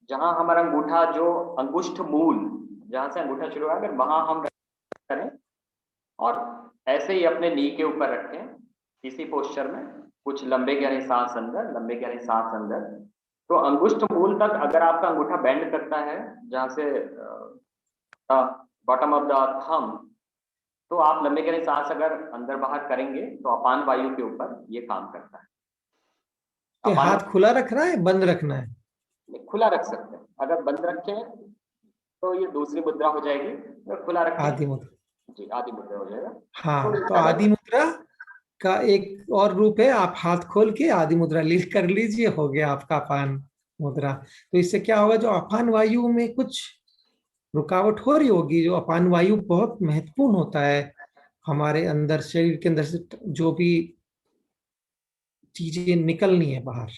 जहां हमारा अंगूठा जो अंगुष्ठ मूल जहां से अंगूठा शुरू हुआ अगर वहां हम करें और ऐसे ही अपने नी के ऊपर रखें इसी पोस्चर में, कुछ लंबे गहरे सांस अंदर, लंबे गहरे सांस अंदर। तो अंगुष्ठ मूल तक अगर आपका अंगूठा बेंड करता है जहां से बॉटम ऑफ द थंब, तो आप लंबे गहरे सांस अगर अंदर बाहर करेंगे तो अपान वायु के ऊपर ये काम करता है। ये अपान हाथ खुला रखना है, बंद रखना है? खुला रख सकते हैं, अगर बंद रखें तो ये दूसरी मुद्रा हो जाएगी, अगर खुला रखें आदि मुद्रा। जी आदि मुद्रा हो जाएगा। हाँ, तो आदि मुद्रा का एक और रूप है, आप हाथ खोल के आदि मुद्रा लिख कर लीजिए, हो गया आपका अपान मुद्रा। तो इससे क्या होगा, जो अपान वायु में कुछ रुकावट हो रही होगी, जो अपान वायु बहुत महत्वपूर्ण होता है हमारे अंदर, शरीर के अंदर से जो भी चीजें निकलनी है बाहर,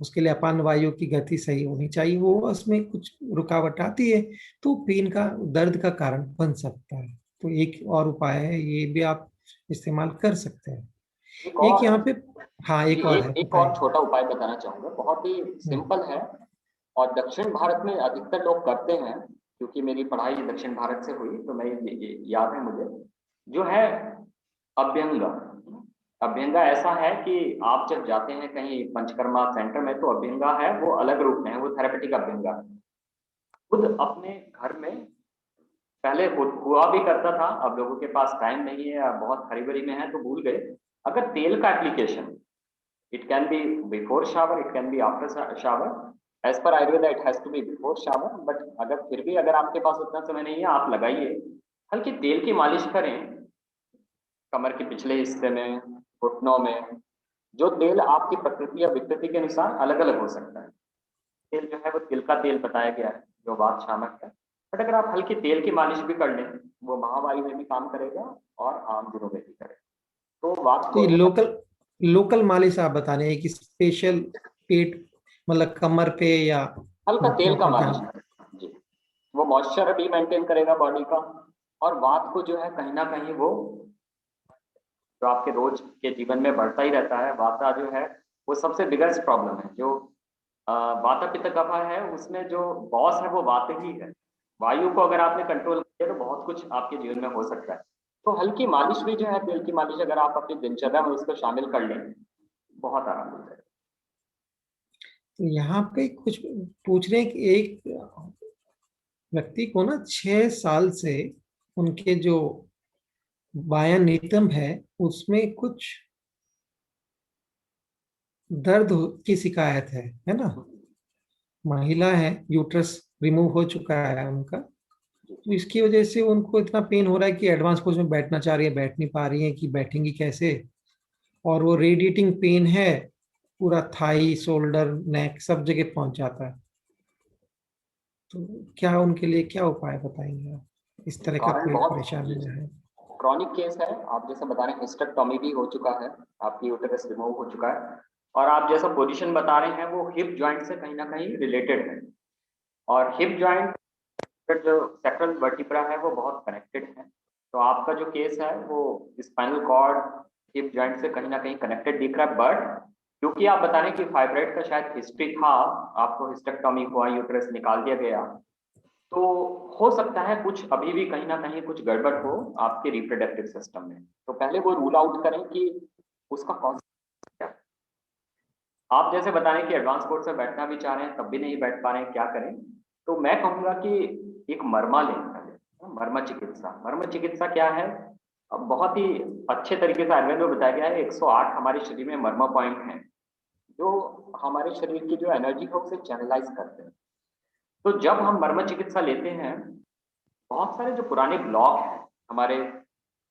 उसके लिए अपान वायु की गति सही होनी चाहिए। वो उसमें कुछ रुकावट आती है तो पेन का, दर्द का कारण बन सकता है। तो एक और उपाय है, ये भी आप इस्तेमाल कर सकते हैं। एक एक और यहाँ पे, हाँ जी एक और है, एक और बताइए। छोटा उपाय बताना चाहूंगा, बहुत ही सिंपल है और दक्षिण भारत में अधिकतर लोग करते हैं, क्योंकि मेरी पढ़ाई दक्षिण भारत से हुई तो मैं ये याद है मुझे, जो है अभ्यंग। अभ्यंगा ऐसा है कि आप जब जाते हैं कहीं पंचकर्मा सेंटर में तो अभ्यंगा है वो अलग रूप में है, वो थेरेपेटिक अभ्यंगा है। खुद अपने घर में पहले हुआ भी करता था, अब लोगों के पास टाइम नहीं है या बहुत हरी में है तो भूल गए। अगर तेल का application, it can be before shower, it can be after shower, as per Ayurveda it has to be before shower, but अगर फिर भी अगर आपके पास उतना समय नहीं है आप लगाइए, हल्की तेल की मालिश करें कमर के पिछले हिस्से में, घुटनों में। जो तेल आपकी प्रकृति या विकृति के अनुसार अलग अलग हो सकता है, तेल जो है वो तिल का तेल बताया गया है जो वात शामक है, बट अगर आप हल्की तेल की मालिश भी कर लें वो महावायु में भी काम करेगा और आम दिनों में भी करेगा। तो वात तो ये को लोकल लोकल मालिश आप बता रहे हैं कि स्पेशल पेट, मतलब कमर पे या हल्का तेल घुटनों का पे मालिश जहाँ? करें जी, वो मॉइस्चर भी मेंटेन करेगा बॉडी का, और वात को जो है कहीं ना कहीं वो जो आपके रोज के जीवन में बढ़ता ही रहता है, वाता जो है वो सबसे बिगेस्ट प्रॉब्लम है। जो वाता पित्त कफा है उसमें जो बॉस है वो वात ही है। वायु को अगर आपने कंट्रोल किया तो बहुत कुछ आपके जीवन में हो सकता है। तो हल्की मालिश भी जो है, तेल की मालिश अगर आप अपनी दिनचर्या में उसको शामिल कर लें बहुत आराम मिल जाएगा। तो यहाँ पे कुछ पूछ रहे हैं कि एक व्यक्ति को ना 6 साल से उनके जो बायां नितंब है उसमें कुछ दर्द की शिकायत है ना? महिला है, यूट्रस रिमूव हो चुका है उनका, तो इसकी वजह से उनको इतना पेन हो रहा है कि एडवांस कोर्स में बैठना चाह रही है, बैठ नहीं पा रही है कि बैठेंगी कैसे। और वो रेडिएटिंग पेन है, पूरा थाई, शोल्डर, नेक सब जगह पहुंच जाता है। तो क्या उनके लिए क्या उपाय बताएंगे आप, इस तरह का कारण कोई बहुत परेशानी में है? क्रॉनिक केस है, आप जैसा बता रहे हैं हिस्टेक्टोमी भी हो चुका है, आपकी यूटेरस रिमूव हो चुका है, और आप जैसा पोजीशन बता रहे हैं वो हिप जॉइंट से कहीं ना कहीं रिलेटेड है। और हिप जॉइंट जो सैक्रल वर्टिब्रा है वो बहुत कनेक्टेड है। तो आपका जो केस है वो स्पाइनल कॉर्ड हिप जॉइंट से कहीं ना कहीं कनेक्टेड दिख रहा है, बट क्योंकि आप बता रहे हैं कि फाइब्राइड का शायद हिस्ट्री था, आपको हिस्टेक्टोमी हुआ, यूटेरस निकाल दिया गया, तो हो सकता है कुछ अभी भी कहीं ना कहीं कुछ गड़बड़ हो आपके रिप्रोडक्टिव सिस्टम में। तो पहले वो रूल आउट करें कि उसका कौन सा है। आप जैसे बता रहे हैं कि एडवांस कोर्स में बैठना भी चाह रहे हैं तब भी नहीं बैठ पा रहे हैं, क्या करें? तो मैं कहूंगा कि एक मर्मा लें पहले, मर्म चिकित्सा। मर्म चिकित्सा क्या है? अब बहुत ही अच्छे तरीके से आयुर्वेद में बताया गया है, 108 हमारे शरीर में मर्म पॉइंट हैं जो हमारे शरीर की जो एनर्जी है उसे चैनलाइज करते हैं। तो जब हम मर्म चिकित्सा लेते हैं, बहुत सारे जो पुराने ब्लॉक हैं हमारे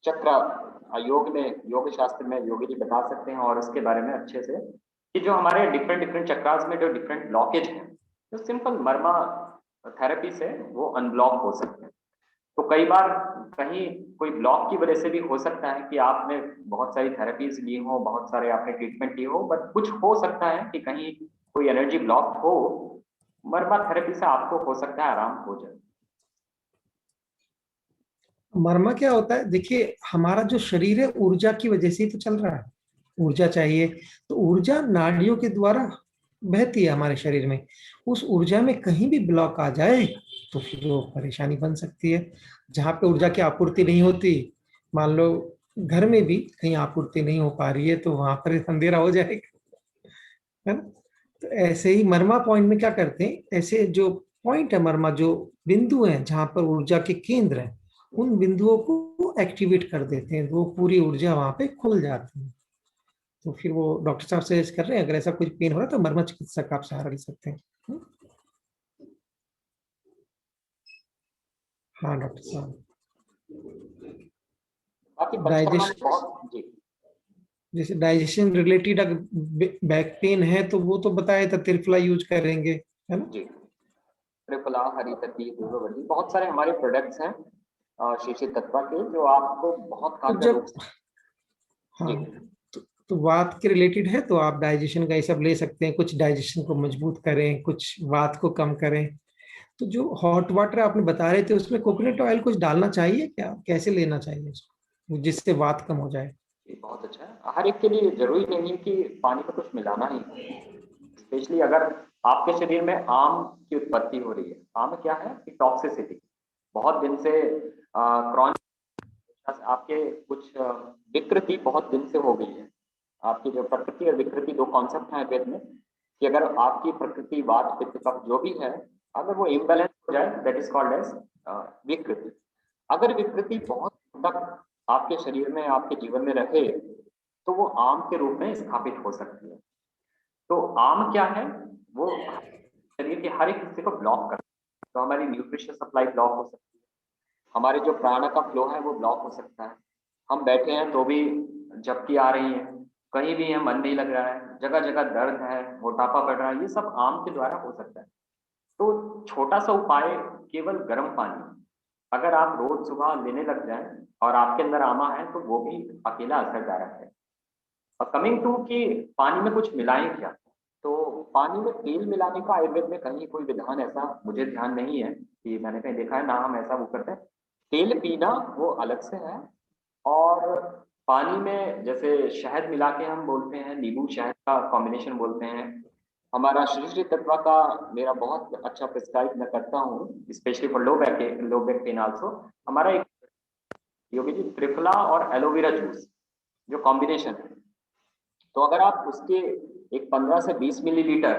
चक्र, योग में, योग शास्त्र में योगी जी बता सकते हैं और उसके बारे में अच्छे से, कि जो हमारे डिफरेंट डिफरेंट चक्रास में जो डिफरेंट ब्लॉकेज हैं, तो सिंपल मर्मा थेरेपी से वो अनब्लॉक हो सकते हैं। तो कई बार कहीं कोई ब्लॉक की वजह से भी हो सकता है कि आपने बहुत सारी थेरेपीज ली हो, बहुत सारे आपने ट्रीटमेंट लिए हो, बट कुछ हो सकता है कि कहीं कोई एनर्जी ब्लॉक हो, मर्मा थेरेपी से आपको हो सकता है आराम हो जाए। मर्मा क्या होता है? देखिए, हमारा जो शरीर है ऊर्जा की वजह से ही तो चल रहा है। ऊर्जा चाहिए, तो ऊर्जा नाड़ियों के द्वारा बहती है हमारे शरीर में। उस ऊर्जा में कहीं भी ब्लॉक आ जाए तो फिर वो परेशानी बन सकती है। जहाँ पे ऊर्जा की आपूर्ति नहीं होती, मान लो घर में भी कहीं आपूर्ति नहीं हो पा रही है, तो वहां पर अंधेरा हो जाएगा, है ना। तो ऐसे ही मरमा पॉइंट में क्या करते हैं, ऐसे जो पॉइंट है मरमा, जो बिंदु हैं जहां पर ऊर्जा के केंद्र हैं, उन बिंदुओं को एक्टिवेट कर देते हैं, वो पूरी ऊर्जा वहां पे खुल जाती है। तो फिर वो डॉक्टर साहब सजेस्ट कर रहे हैं, अगर ऐसा कुछ पेन हो रहा है तो मर्मा चिकित्सक का आप सहारा ले सकते हैं। हाँ डॉक्टर साहब। बाकी पंचकर्मा में डाइजेशन, बहुत जी। जैसे डाइजेशन रिलेटेड अगर बैक पेन है तो वो तो बताया था, त्रिफला यूज करेंगे, है ना। जी, त्रिफला, हरितकी, दूर्वावती, बहुत सारे हमारे प्रोडक्ट्स हैं शीशी तत्व के, जो आपको बहुत तो कारगर रूप जब, से हाँ, जी। तो वात के रिलेटेड है तो आप डाइजेशन का ये सब ले सकते हैं, कुछ डाइजेशन को मजबूत करें, कुछ वात को कम करें। तो जो हॉट वाटर आपने बता रहे थे उसमें कोकोनट ऑयल कुछ डालना चाहिए क्या, कैसे लेना चाहिए उसको जिससे वात कम हो जाए। जी, बहुत अच्छा है। हर एक के लिए जरूरी नहीं है कि पानी में कुछ मिलाना ही है। स्पेशली अगर आपके शरीर में आम की उत्पत्ति हो रही है, आम क्या है कि टॉक्सिसिटी, बहुत दिन से क्रॉनिक आपके कुछ विकृति बहुत दिन से हो गई है। आपकी जो प्रकृति और विकृति दो कॉन्सेप्ट हैं वेद में, कि अगर आपकी प्रकृति वात पित्त कफ जो भी है, अगर वो इम्बैलेंस हो जाए, दैट इज कॉल्ड एज विकृति। अगर विकृति बहुत तक आपके शरीर में, आपके जीवन में रहे, तो वो आम के रूप में स्थापित हो सकती है। तो आम क्या है, वो शरीर के हर एक हिस्से को ब्लॉक करता है। तो हमारी न्यूट्रिशन सप्लाई ब्लॉक हो सकती है, हमारे जो प्राण का फ्लो है वो ब्लॉक हो सकता है। हम बैठे हैं तो भी झपकी आ रही है, कहीं भी है मन नहीं लग रहा है, जगह जगह दर्द है, मोटापा बढ़ रहा है, ये सब आम के द्वारा हो सकता है। तो छोटा सा उपाय, केवल गर्म पानी अगर आप रोज सुबह लेने लग जाएं और आपके अंदर आमा है, तो वो भी अकेला असरदायक है। और कमिंग टू कि पानी में कुछ मिलाएं क्या, तो पानी में तेल मिलाने का आयुर्वेद में कहीं कोई विधान ऐसा मुझे ध्यान नहीं है कि मैंने कहीं देखा है, ना हम ऐसा वो करते हैं। तेल पीना वो अलग से है, और पानी में जैसे शहद मिला के हम बोलते हैं, नींबू शहद का कॉम्बिनेशन बोलते हैं। हमारा श्री श्री तत्वा का मेरा बहुत अच्छा प्रिस्क्राइब मैं करता हूँ, specially for low back pen also. हमारा एक योगी जी त्रिफला और एलोवेरा जूस जो कॉम्बिनेशन है, तो अगर आप उसके एक 15 से 20 मिलीलीटर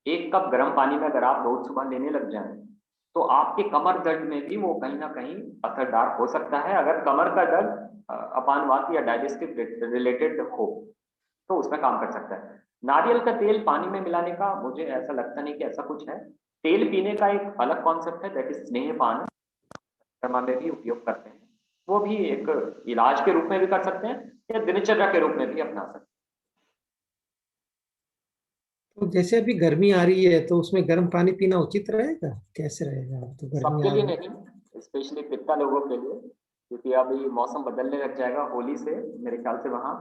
एक कप गर्म पानी में अगर आप रोज सुबह लेने लग जाएं, तो आपके कमर दर्द में भी वो कहीं ना कहीं असरदार हो सकता है। अगर कमर का दर्द अपानवात या डाइजेस्टिव रिलेटेड हो, तो उसमें काम कर सकता है। नारियल का तेल पानी में मिलाने का मुझे ऐसा लगता नहीं कि ऐसा कुछ है। तेल पीने का एक अलग कॉन्सेप्ट है, दैट इज स्नेहपान, कर्मा में भी उपयोग करते हैं। वो भी एक इलाज के रूप में भी कर सकते हैं, या दिनचर्या के रूप में भी अपना सकते हैं। तो जैसे अभी गर्मी आ रही है तो उसमें गर्म पानी पीना उचित रहेगा, कैसे रहेगा, तो गर्मी सबके आ लिए रही है। नहीं, स्पेशली पित्ता लोगों के लिए, क्योंकि अभी मौसम बदलने लग जाएगा होली से मेरे ख्याल से वहां,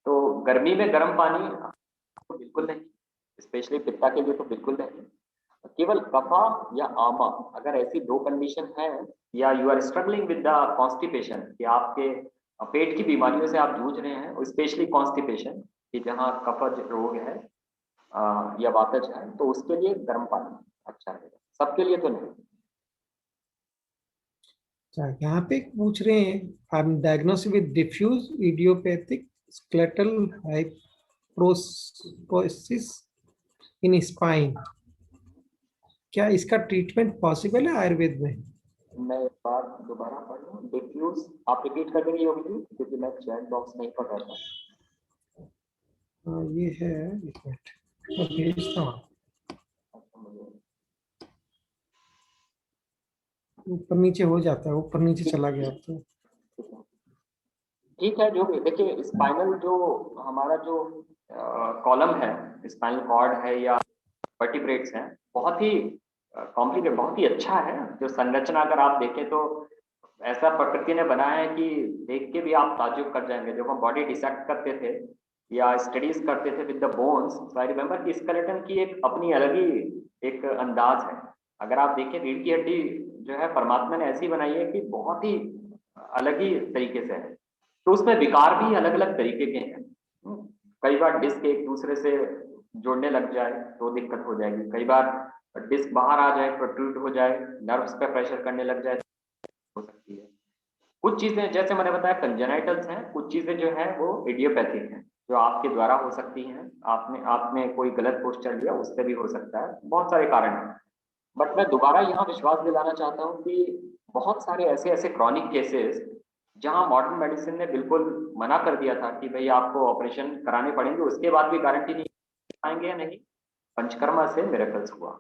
तो गर्मी में गर्म पानी तो बिल्कुल नहीं, स्पेशली पित्ता के लिए तो बिल्कुल नहीं। केवल कफा या आमा, अगर ऐसी दो कंडीशन है, या you are struggling with the constipation, कि आपके पेट की बीमारियों से आप जूझ रहे हैं, स्पेशली कॉन्स्टिपेशन कि जहाँ कफज रोग है या वातज है, तो उसके लिए गर्म पानी अच्छा रहेगा, सबके लिए तो नहीं। अच्छा, यहाँ पे पूछ रहे हैं, I am diagnosed with diffuse idiopathic skeletal hyposis in spine, क्या इसका ट्रीटमेंट पॉसिबल है आयुर्वेद में। मैं एक बार दोबारा पढ़ लूँ, डिफ्यूज आप रिपीट कर देंगे योगी जी, क्योंकि मैं चैट बॉक्स नहीं पढ़ रहा था। हाँ ये है, एक मिनट मैं भेजता हूँ। अच्छा, मुझे ऊपर नीचे हो जाता है, ऊपर नीचे ठीक चला गया तो। ठीक है। जो भी देखिए, स्पाइनल जो हमारा जो कॉलम है, स्पाइनल कॉर्ड है या वर्टिब्रेट्स हैं, बहुत ही कॉम्प्लिकेट, बहुत ही अच्छा है। जो संरचना अगर आप देखें तो ऐसा प्रकृति ने बनाया है कि देख के भी आप ताज्जुब कर जाएंगे। जब हम बॉडी डिसेक्ट करते थे या स्टडीज करते थे विद द बोन्स, तो आई रिमेम्बर कि स्केलेटन की एक अपनी अलग ही एक अंदाज है। अगर आप देखें, रीढ़ की हड्डी जो है परमात्मा ने ऐसी बनाई है कि बहुत ही अलग ही तरीके से है। तो उसमें विकार भी अलग अलग तरीके के हैं। कई बार डिस्क एक दूसरे से जोड़ने लग जाए तो दिक्कत हो जाएगी, कई बार डिस्क बाहर आ जाए, प्रोट्रूड हो जाए, नर्व्स पे प्रेशर करने लग जाए, हो सकती है। कुछ चीजें जैसे मैंने बताया कंजेनाइटल्स हैं, कुछ चीजें जो है वो इडियोपैथिक हैं, जो आपके द्वारा हो सकती हैं, आपने कोई गलत पोस्चर लिया उससे भी हो सकता है, बहुत सारे कारण हैं। बट मैं दोबारा यहाँ विश्वास दिलाना चाहता हूँ कि बहुत सारे ऐसे ऐसे क्रॉनिक केसेस जहाँ मॉडर्न मेडिसिन ने बिल्कुल मना कर दिया था कि भाई आपको ऑपरेशन कराने पड़ेंगे, उसके बाद भी गारंटी नहीं पाएंगे या नहीं, पंचकर्मा से मिरेकल्स हुआ।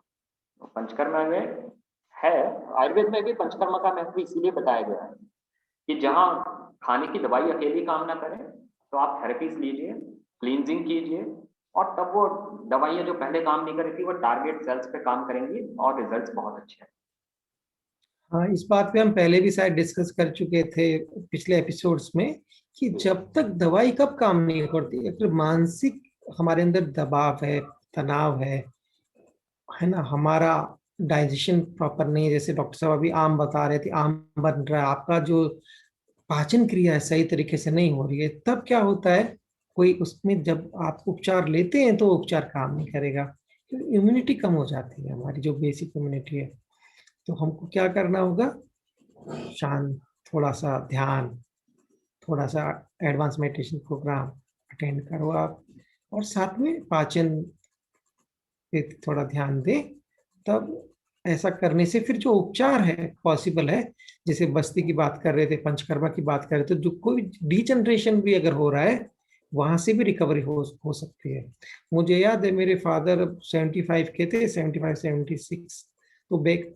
तो पंचकर्मा में है, आयुर्वेद में भी पंचकर्मा का महत्व इसीलिए बताया गया है कि जहाँ खाने की दवाई अकेली काम ना करे तो आप थेरेपीज लीजिए, क्लींजिंग कीजिए, और तब वो दवाइयाँ जो पहले काम नहीं कर रही थी वो टारगेट सेल्स पे काम करेंगी और रिजल्ट्स बहुत अच्छे हैं। हाँ, इस बात पे हम पहले भी शायद डिस्कस कर चुके थे पिछले एपिसोड्स में कि जब तक दवाई कब काम नहीं करती है, फिर मानसिक हमारे अंदर दबाव है, तनाव है ना, हमारा डाइजेशन प्रॉपर नहीं है। जैसे डॉक्टर साहब अभी आम बता रहे थे, आम बन रहा है, आपका जो पाचन क्रिया है सही तरीके से नहीं हो रही है, तब क्या होता है, कोई उसमें जब आप उपचार लेते हैं तो उपचार काम नहीं करेगा, इम्यूनिटी कम हो जाती है, हमारी जो बेसिक इम्यूनिटी है। तो हमको क्या करना होगा, शांत, थोड़ा सा ध्यान, थोड़ा सा एडवांस मेडिटेशन प्रोग्राम अटेंड करो आप, और साथ में पाचन पे थोड़ा ध्यान दें। तब ऐसा करने से फिर जो उपचार है पॉसिबल है, जैसे बस्ती की बात कर रहे थे, पंचकर्मा की बात कर रहे थे, जो कोई डिजनरेशन भी अगर हो रहा है वहां से भी रिकवरी हो सकती है। मुझे याद है मेरे फादर 75 के थे, 75 76, तो बैक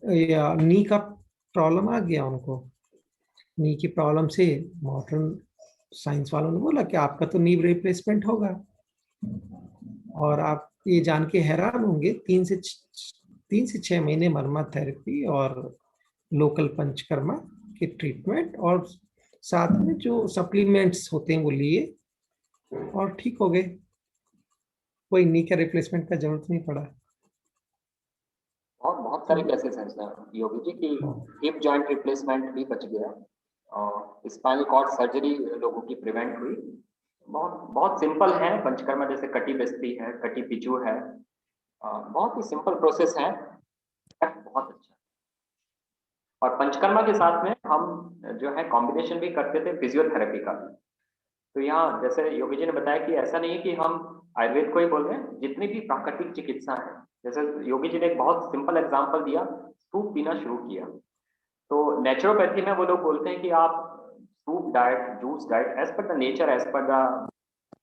नी का प्रॉब्लम आ गया उनको। नी की प्रॉब्लम से मॉडर्न साइंस वालों ने बोला कि आपका तो नी रिप्लेसमेंट होगा, और आप ये जान के हैरान होंगे 3 से 6 महीने मरमा थेरेपी और लोकल पंचकर्मा के ट्रीटमेंट, और साथ में जो सप्लीमेंट्स होते हैं वो लिए और ठीक हो गए। कोई नी का रिप्लेसमेंट का जरूरत नहीं पड़ा। और बहुत तो सारे केसेस हैं सर योगी जी की, हाँ, हिप जॉइंट रिप्लेसमेंट भी बच गया और स्पाइनल कॉर्ड सर्जरी लोगों की प्रिवेंट हुई। बहुत बहुत सिंपल है पंचकर्मा, जैसे कटी बस्ती है, कटी पिचू है, बहुत ही सिंपल प्रोसेस है, बहुत अच्छा। और पंचकर्मा के साथ में हम जो है कॉम्बिनेशन भी करते थे फिजियोथेरेपी का भी। तो यहाँ जैसे योगी जी ने बताया कि ऐसा नहीं है कि हम आयुर्वेद को ही बोल रहे हैं, जितनी भी प्राकृतिक चिकित्सा है, जैसे योगी जी ने एक बहुत सिंपल एग्जांपल दिया, सूप पीना शुरू किया। तो नेचुरोपैथी में वो लोग बोलते हैं कि आप soup diet, juice diet, as per the nature, as per the,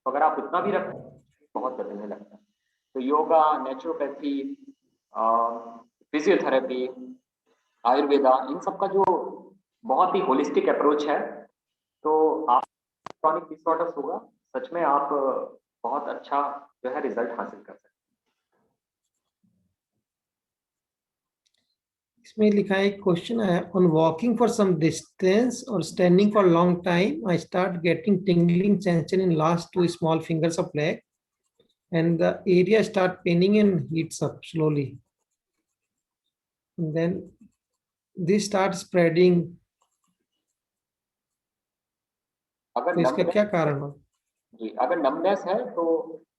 अगर आप उतना भी रखते हैं बहुत बदलने लगता है। तो योगा, नेचुरोपैथी, फिजियोथेरेपी, आयुर्वेदा, इन सब का जो बहुत ही होलिस्टिक अप्रोच है, तो आप क्रॉनिक डिसऑर्डर्स होगा, सच में आप बहुत अच्छा जो है रिजल्ट हासिल कर सकते हैं। इसमें लिखा है, क्वेश्चन है, on walking for some distance और standing for long time I start getting tingling sensation in last 2 small fingers of leg and the area start paining and heats up slowly, and then this start spreading। अगर तो इसका numbness क्या कारण हो? जी, अगर numbness है तो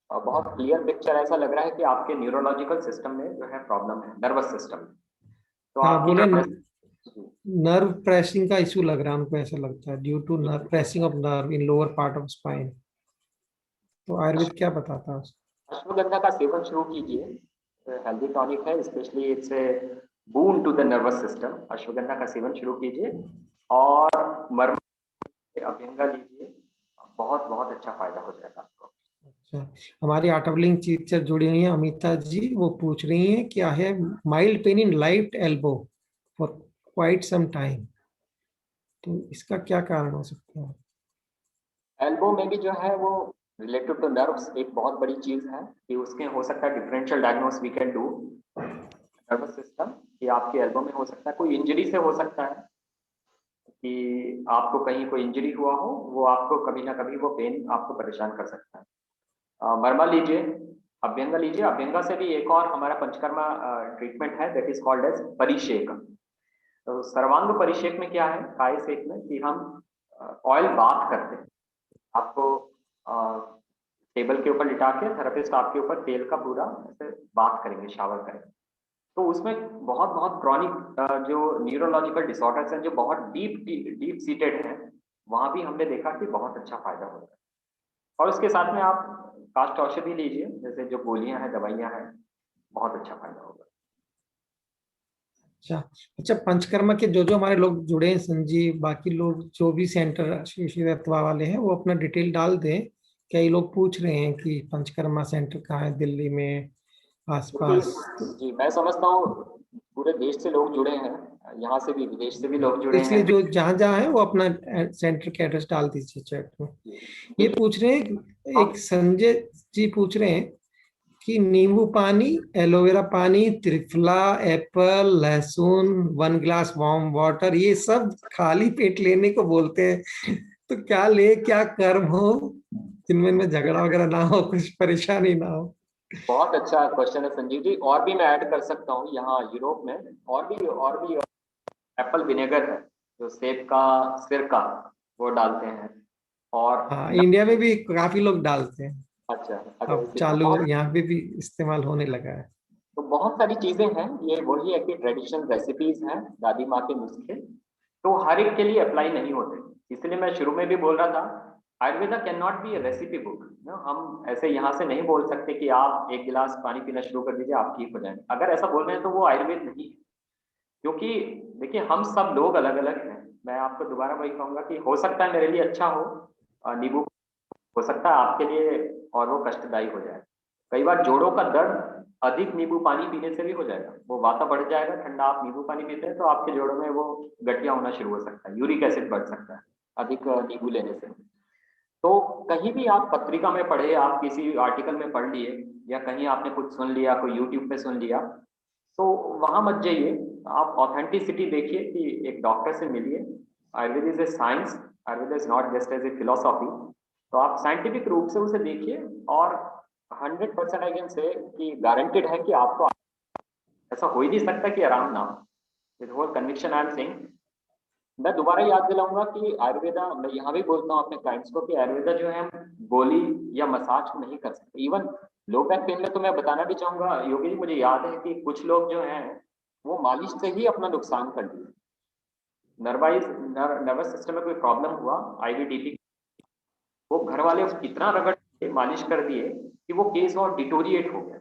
बहुत क्लियर पिक्चर ऐसा लग रहा है कि आपके न्यूरोलॉजिकल सिस्टम में जो है प्रॉब्लम है, नर्वस सिस्टम में। तो हाँ, आपकी बोले जो जी, नर्व प्रेसिंग का इशू लग रहा है उनको, ऐसा लगता है due to nerve pressing of nerve in lower part of spine. तो आयुर्वेद क्या बताता है? अश्वगंधा का सेवन शुरू कीजिए, हेल्दी टॉनिक है, specially it's a boon to the nervous system. Ashwagandha का सेवन शुरू कीजिए और मर्म से अभ्यंगा लीजिए, बहुत बहुत अच्छा फायदा हो जाएगा आपको। अच्छा, हमारी आर्टवलिंग टीचर जुड़ी हुई है अमिता जी, वो पूछ रही हैं क्या है, mild pain in right elbow for quite some time, तो इसका क्या कारण हो सकता है? एल्बो में भी जो है वो रिलेटेड टू नर्व्स एक बहुत बड़ी चीज है कि उसके हो सकता है differential diagnose we can do nervous system, कि आपके एल्बो में हो सकता है, कोई इंजरी से हो सकता है कि आपको कहीं कोई इंजरी हुआ हो, वो आपको कभी ना कभी वो पेन आपको परेशान कर सकता है। मरमा लीजिए, अभ्यंगा लीजिए, अभ्यंगा से भी एक और हमारा पंचकर्मा ट्रीटमेंट है, दैट इज कॉल्ड एज परिशेक। तो सर्वांग परिशेक में क्या है, काय सेक में, कि हम ऑयल बाथ करते हैं, आपको टेबल के ऊपर लिटा के थेरेपिस्ट आपके ऊपर तेल का पूरा ऐसे बात करेंगे, शावर करेंगे। तो उसमें बहुत बहुत क्रॉनिक जो न्यूरोलॉजिकल डिसऑर्डर्स हैं जो बहुत डीप सीटेड हैं, वहां भी हमने देखा कि बहुत अच्छा फायदा होता है। और उसके साथ में आप काष्ठ औषधि लीजिए, जैसे जो गोलियां हैं, दवाइयां हैं, बहुत अच्छा फायदा होगा। अच्छा अच्छा, पंचकर्मा के जो जो हमारे लोग जुड़े हैं, संजीव, बाकी लोग जो भी सेंटर श्री श्री रत्वा वाले हैं, वो अपना डिटेल डाल दें। कई लोग पूछ रहे हैं कि पंचकर्मा सेंटर कहाँ है दिल्ली में आसपास। तो जी, मैं समझता हूँ पूरे देश से लोग जुड़े हैं, यहाँ से भी, विदेश से भी लोग जुड़े इसलिए हैं। जो जहाँ जहाँ है वो अपना सेंटर के एड्रेस डाल दीजिए चैट में। ये देखिए, पूछ रहे हैं, एक हम संजय जी पूछ रहे हैं कि नींबू पानी, एलोवेरा पानी, त्रिफला, एप्पल, लहसुन, 1 गिलास वार्म वाटर, ये सब खाली पेट लेने को बोलते हैं। तो क्या ले, क्या कर्म हो जिनमें में झगड़ा वगैरह ना हो, कुछ परेशानी ना हो। बहुत अच्छा क्वेश्चन है संजीव जी। और भी मैं ऐड कर सकता हूँ, यहाँ यूरोप में और भी एप्पल विनेगर है, जो सेब का सिरका वो डालते हैं। और हाँ, इंडिया में भी काफी लोग डालते हैं। अच्छा, अगर अब इसी तो चालू बहुत, यहाँ पे भी इस्तेमाल होने लगा है। तो बहुत सारी चीजें हैं। ये वही है कि ट्रेडिशनल रेसिपीज हैं, दादी माँ के नुस्खे, तो हर एक के लिए अप्लाई नहीं होते। इसलिए मैं शुरू में भी बोल रहा था, Ayurveda can not B A recipe book. हम ऐसे यहाँ से नहीं बोल सकते कि आप 1 गिलास पानी पीना शुरू कर दीजिए, आप ठीक हो जाएंगे। अगर ऐसा बोल रहे हैं तो वो आयुर्वेद नहीं है। क्योंकि देखिए, हम सब लोग अलग अलग हैं। मैं आपको दोबारा वही कहूंगा कि हो सकता है मेरे लिए अच्छा हो नींबू, हो सकता है आपके लिए और वो कष्टदायी हो जाए। कई बार जोड़ों का दर्द अधिक नींबू पानी पीने से भी हो जाएगा, वो वाता बढ़ जाएगा ठंडा। आप नींबू पानी पीते हैं तो आपके जोड़ों में वो गठिया होना शुरू हो सकता है, यूरिक एसिड बढ़ सकता है अधिक नींबू लेने से। तो कहीं भी आप पत्रिका में पढ़े, आप किसी आर्टिकल में पढ़ लिए, या कहीं आपने कुछ सुन लिया, कोई यूट्यूब पे सुन लिया, तो वहां मत जाइए। आप ऑथेंटिसिटी देखिए कि एक डॉक्टर से मिलिए। Ayurveda is a science, Ayurveda is not just as a philosophy. तो आप साइंटिफिक रूप से उसे देखिए, और 100% आई कैन से कि गारंटेड है कि आपको, ऐसा हो ही नहीं सकता कि आराम ना हो। With whole conviction I am saying. मैं दोबारा याद दिलाऊंगा कि आयुर्वेदा, मैं यहाँ भी बोलता हूँ अपने क्लाइंट्स को कि आयुर्वेदा जो है हम गोली या मसाज नहीं कर सकते। इवन लो बैक पेन में तो मैं बताना भी चाहूंगा योगी जी, मुझे याद है कि कुछ लोग जो हैं वो मालिश से ही अपना नुकसान कर दिए। नर्वस सिस्टम में कोई प्रॉब्लम हुआ, आईवीडीपी, वो घर वाले इतना रगड़ के मालिश कर दिए कि वो केस और डिटोरिएट हो गया।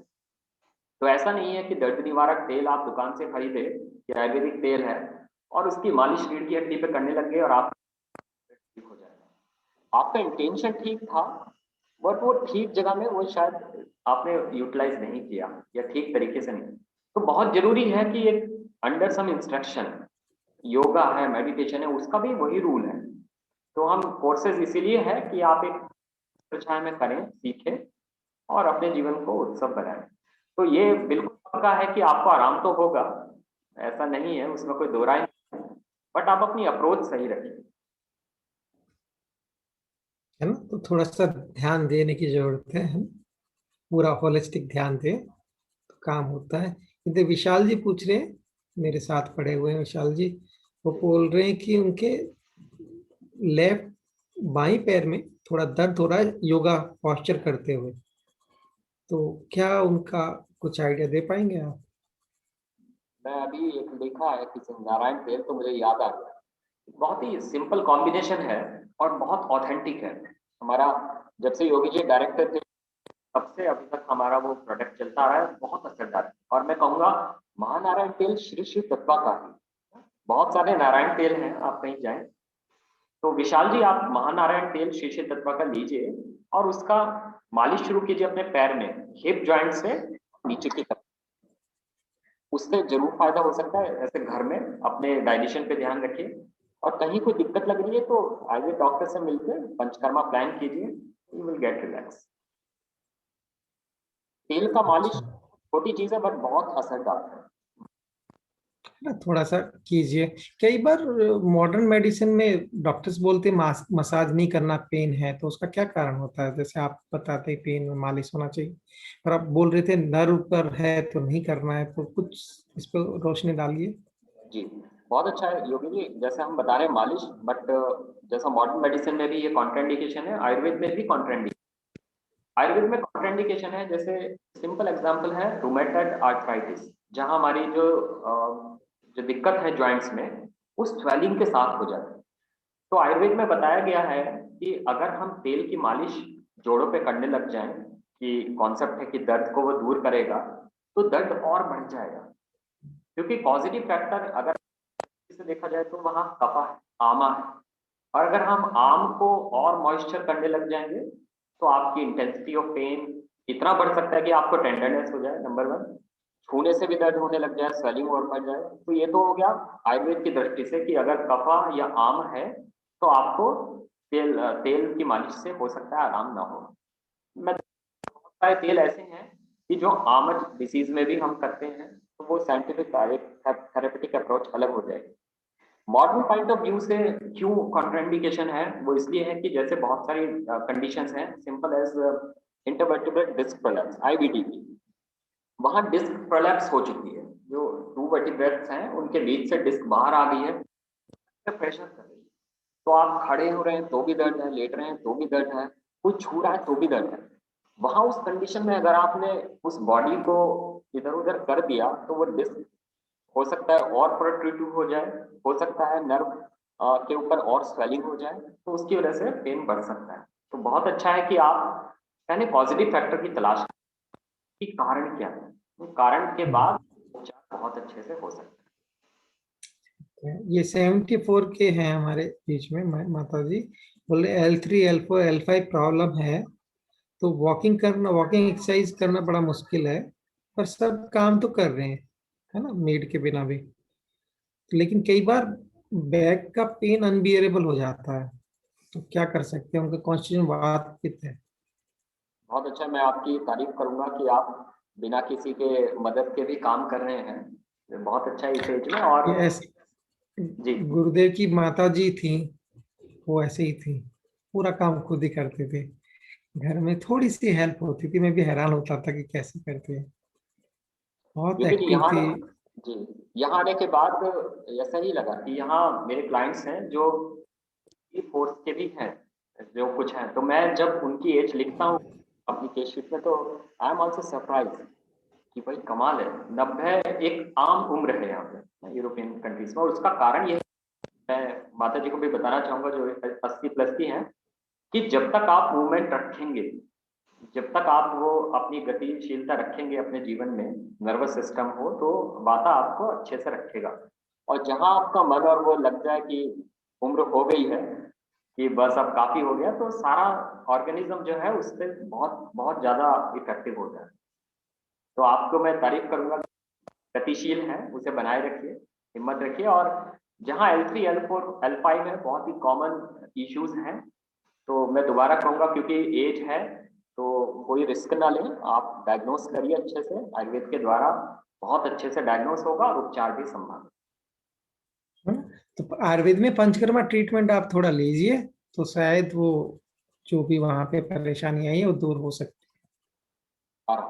तो ऐसा नहीं है कि दर्द निवारक तेल आप दुकान से खरीदे, कि आयुर्वेदिक तेल है, और उसकी मालिश रीढ़ की हड्डी पे करने लग गए और आप ठीक हो जाएगा। आपका इंटेंशन ठीक था, बट वो ठीक जगह में वो शायद आपने यूटिलाइज नहीं किया, या ठीक तरीके से नहीं। तो बहुत जरूरी है कि एक अंडर सम इंस्ट्रक्शन, योगा है, मेडिटेशन है, उसका भी वही रूल है। तो हम कोर्सेज इसीलिए है कि आप एक छाया में करें, सीखें, और अपने जीवन को उत्सव बनाएं। तो ये बिल्कुल पक्का है कि आपको आराम तो होगा, ऐसा नहीं है, उसमें कोई दो राय नहीं है, बट आप अपनी अप्रोच सही रखिए। है ना, तो थोड़ा सा ध्यान देने की जरूरत है। हम पूरा होलिस्टिक ध्यान दें तो काम होता है। इधर विशाल जी पूछ रहे हैं, मेरे साथ पढ़े हुए हैं विशाल जी। वो बोल रहे हैं कि उनके लेफ्ट बाई पैर में थोड़ा दर्द हो रहा है योगा पोस्चर करते हुए। तो क्या उनका कुछ आइडिया दे पाएंगे आप? मैं अभी एक लिखा है किसी नारायण तेल, तो मुझे याद आ गया। बहुत ही सिंपल कॉम्बिनेशन है और बहुत ऑथेंटिक है। हमारा जब से योगी जी डायरेक्टर थे, तब से अभी तक हमारा वो प्रोडक्ट चलता रहा है, बहुत असरदार है। और मैं कहूँगा महानारायण तेल श्री श्री तत्वा का है। बहुत सारे नारायण तेल हैं, आप कहीं जाएं तो विशाल जी आप महानारायण तेल श्री श्री तत्वा का लीजिए, और उसका मालिश शुरू कीजिए अपने पैर में, हिप जॉइंट से नीचे की तरफ। उससे जरूर फायदा हो सकता है। ऐसे घर में अपने डाइजेशन पे ध्यान रखिए, और कहीं कोई दिक्कत लग रही है तो आयुर्वेद डॉक्टर से मिलकर पंचकर्मा प्लान कीजिए, यू विल गेट रिलैक्स। तेल का मालिश अच्छा, छोटी चीज है, बट बहुत असरदार है। ना थोड़ा सा कीजिए। कई बार मॉडर्न मेडिसिन में डॉक्टर्स बोलते हैं मसाज नहीं करना, पेन है, तो उसका क्या कारण होता है? जैसे आप बताते हैं पेन में मालिश होना चाहिए, पर आप बोल रहे थे नर्व पर है तो नहीं करना है, तो कुछ इस पर रोशनी डालिए। जी, बहुत अच्छा है योगी जी। जैसे हम बता रहे हैं मालिश, बट जैसा मॉडर्न मेडिसिन में भी ये कॉन्ट्राइंडिकेशन है, आयुर्वेद में भी कॉन्ट्राइंडिकेशन। आयुर्वेद में कॉन्ट्राइंडिकेशन है, जैसे सिंपल एग्जांपल है रूमेटॉइड आर्थराइटिस, जहां हमारी जो दिक्कत है जॉइंट्स में, उस स्वेलिंग के साथ हो जाती है। तो आयुर्वेद में बताया गया है कि अगर हम तेल की मालिश जोड़ों पे करने लग जाएं, कि कॉन्सेप्ट है कि दर्द को वो दूर करेगा, तो दर्द और बढ़ जाएगा। क्योंकि पॉजिटिव फैक्टर अगर से देखा जाए तो वहाँ कपा है, आमा है, और अगर हम आम को और मॉइस्चर करने लग जाएंगे तो आपकी इंटेंसिटी ऑफ पेन इतना बढ़ सकता है कि आपको टेंडरनेस हो जाए, नंबर वन, छूने से भी दर्द होने लग जाए, स्वेलिंग और बढ़ जाए। तो ये तो हो गया आयुर्वेद की दृष्टि से कि अगर कफा या आम है तो आपको तेल की मालिश से हो सकता है आराम ना हो। मैं बहुत सारे तेल ऐसे हैं कि जो आमज डिसीज में भी हम करते हैं, तो वो साइंटिफिक थेरेपेटिक अप्रोच अलग हो जाएगी। मॉडर्न पॉइंट ऑफ व्यू से क्यों कॉन्ट्राइंडिकेशन है, वो इसलिए है कि जैसे बहुत सारी कंडीशंस हैं, simple as intervertebral disc prolapse, IVDP, वहां डिस्क प्रोलैप्स हो चुकी है, जो टू वर्टिब्रेट्स हैं उनके बीच से डिस्क बाहर आ गई है, प्रेशर कर रही है। तो आप खड़े हो रहे हैं तो भी दर्द है, लेट रहे हैं तो भी दर्द है, कोई छू रहा है तो भी दर्द है। वहां उस कंडीशन में अगर आपने उस बॉडी को इधर उधर कर दिया तो वो डिस्क हो सकता है और प्रोट्रूटिव हो जाए, हो सकता है नर्व के ऊपर और स्वेलिंग हो जाए, तो उसकी वजह से पेन बढ़ सकता है। तो बहुत अच्छा है कि आप पहले पॉजिटिव फैक्टर की तलाश करें कि कारण क्या है, तो कारण के बाद उपचार बहुत अच्छे से हो सकता ये 74 के हैं हमारे बीच में माता जी, बोले L3 L4 L5 प्रॉब्लम है, तो वॉकिंग एक्सरसाइज करना बड़ा मुश्किल है, पर सब काम तो कर रहे हैं, है ना, मेड के बिना भी। लेकिन कई बार बैक का पेन अनबियरेबल हो जाता है, तो क्या कर सकते हैं, उनका कॉन्स्टिट्यूशन वातपित्त है। है। बहुत अच्छा, मैं आपकी तारीफ करूंगा कि आप बिना किसी के मदद के भी काम कर रहे हैं, ये बहुत अच्छा है इस एज में। और ये ऐसे जी, गुरुदेव की माता जी थी, वो ऐसे ही थी, पूरा काम खुद ही करते थे, घर में थोड़ी सी हेल्प होती थी, मैं भी हैरान होता था कि कैसे करते हैं, बहुत लेकिन एक्टिव यहाँ थी। जी, यहाँ आने के बाद ऐसा ही लगा कि यहाँ मेरे क्लाइंट्स हैं जो फोर्स के भी हैं, जो कुछ हैं, तो मैं जब उनकी एज लिखता हूँ अपनी केस शीट में, तो आई एम ऑल्सो सरप्राइज कि भाई कमाल है, 90 एक आम उम्र है यहाँ पे यूरोपियन कंट्रीज में। और उसका कारण ये है, मैं माता जी को भी बताना चाहूंगा जो 80+ की हैं, कि जब तक आप मूवमेंट रखेंगे, जब तक आप वो अपनी गतिशीलता रखेंगे अपने जीवन में, नर्वस सिस्टम हो, तो वाता आपको अच्छे से रखेगा। और जहां आपका मन और वो लग जाए कि उम्र हो गई है, कि बस अब काफी हो गया, तो सारा ऑर्गेनिज्म जो है उससे बहुत बहुत ज्यादा इफेक्टिव हो जाए। तो आपको मैं तारीफ करूंगा, गतिशील है उसे बनाए रखिए, हिम्मत रखिए। और जहाँ L3 L4 L5 है, बहुत ही कॉमन इश्यूज हैं, तो मैं दोबारा कहूंगा क्योंकि एज है तो कोई रिस्क ना लें, आप डायग्नोस करिए अच्छे से, आयुर्वेद के द्वारा बहुत अच्छे से डायग्नोस होगा और उपचार भी संभव है ना? तो आयुर्वेद में पंचकर्मा ट्रीटमेंट आप थोड़ा लीजिए, तो शायद वो जो भी वहां पे परेशानी आई है वो दूर हो सकती है। है।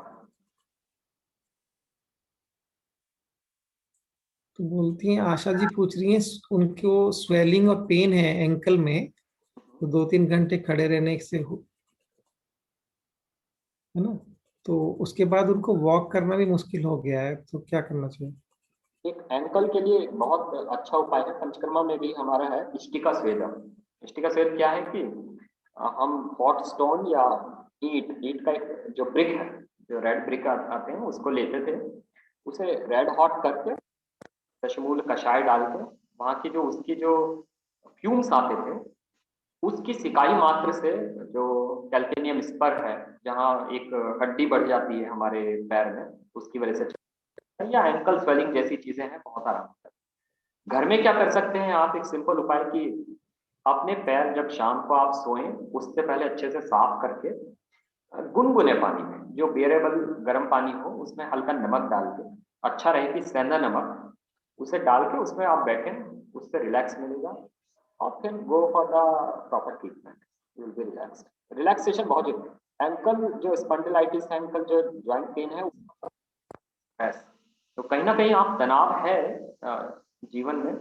तो बोलती हैं, आशा जी पूछ रही हैं, उनको स्वेलिंग और पेन है एंकल में, तो 2-3 घंटे खड़े रहने से है ना, तो उसके बाद उनको वॉक करना भी मुश्किल हो गया है, तो क्या करना चाहिए। एक एंकल के लिए बहुत अच्छा उपाय है, पंचकर्मा में भी हमारा है इष्टिका स्वेदम। इष्टिका स्वेद क्या है कि हम हॉट स्टोन या ईट ईट का एक जो ब्रिक है, जो रेड ब्रिक आते हैं, उसको लेते थे, उसे रेड हॉट करके दशमूल कषाय डाल के, वहाँ की जो उसकी जो फ्यूम्स आते थे, उसकी सिकाई मात्र से, जो कैल्केनियम स्पर है, जहाँ एक हड्डी बढ़ जाती है हमारे पैर में, उसकी वजह से, या एंकल स्वेलिंग जैसी चीजें हैं, बहुत आराम होता है। घर में क्या कर सकते हैं आप, एक सिंपल उपाय कि अपने पैर जब शाम को आप सोएं उससे पहले अच्छे से साफ करके गुनगुने पानी में, जो बियरेबल गर्म पानी हो, उसमें हल्का नमक डाल के, अच्छा रहे कि सेंधा नमक, उसे डाल के उसमें आप बैठें, उससे रिलैक्स मिलेगा। और फिर go for the proper treatment, you will B relaxed. Relaxation बहुत जरूरी है। एंकल जो स्पॉन्डिलाइटिस है, एंकल जो जॉइंट पेन है, तो कहीं ना कहीं आप तनाव है जीवन में,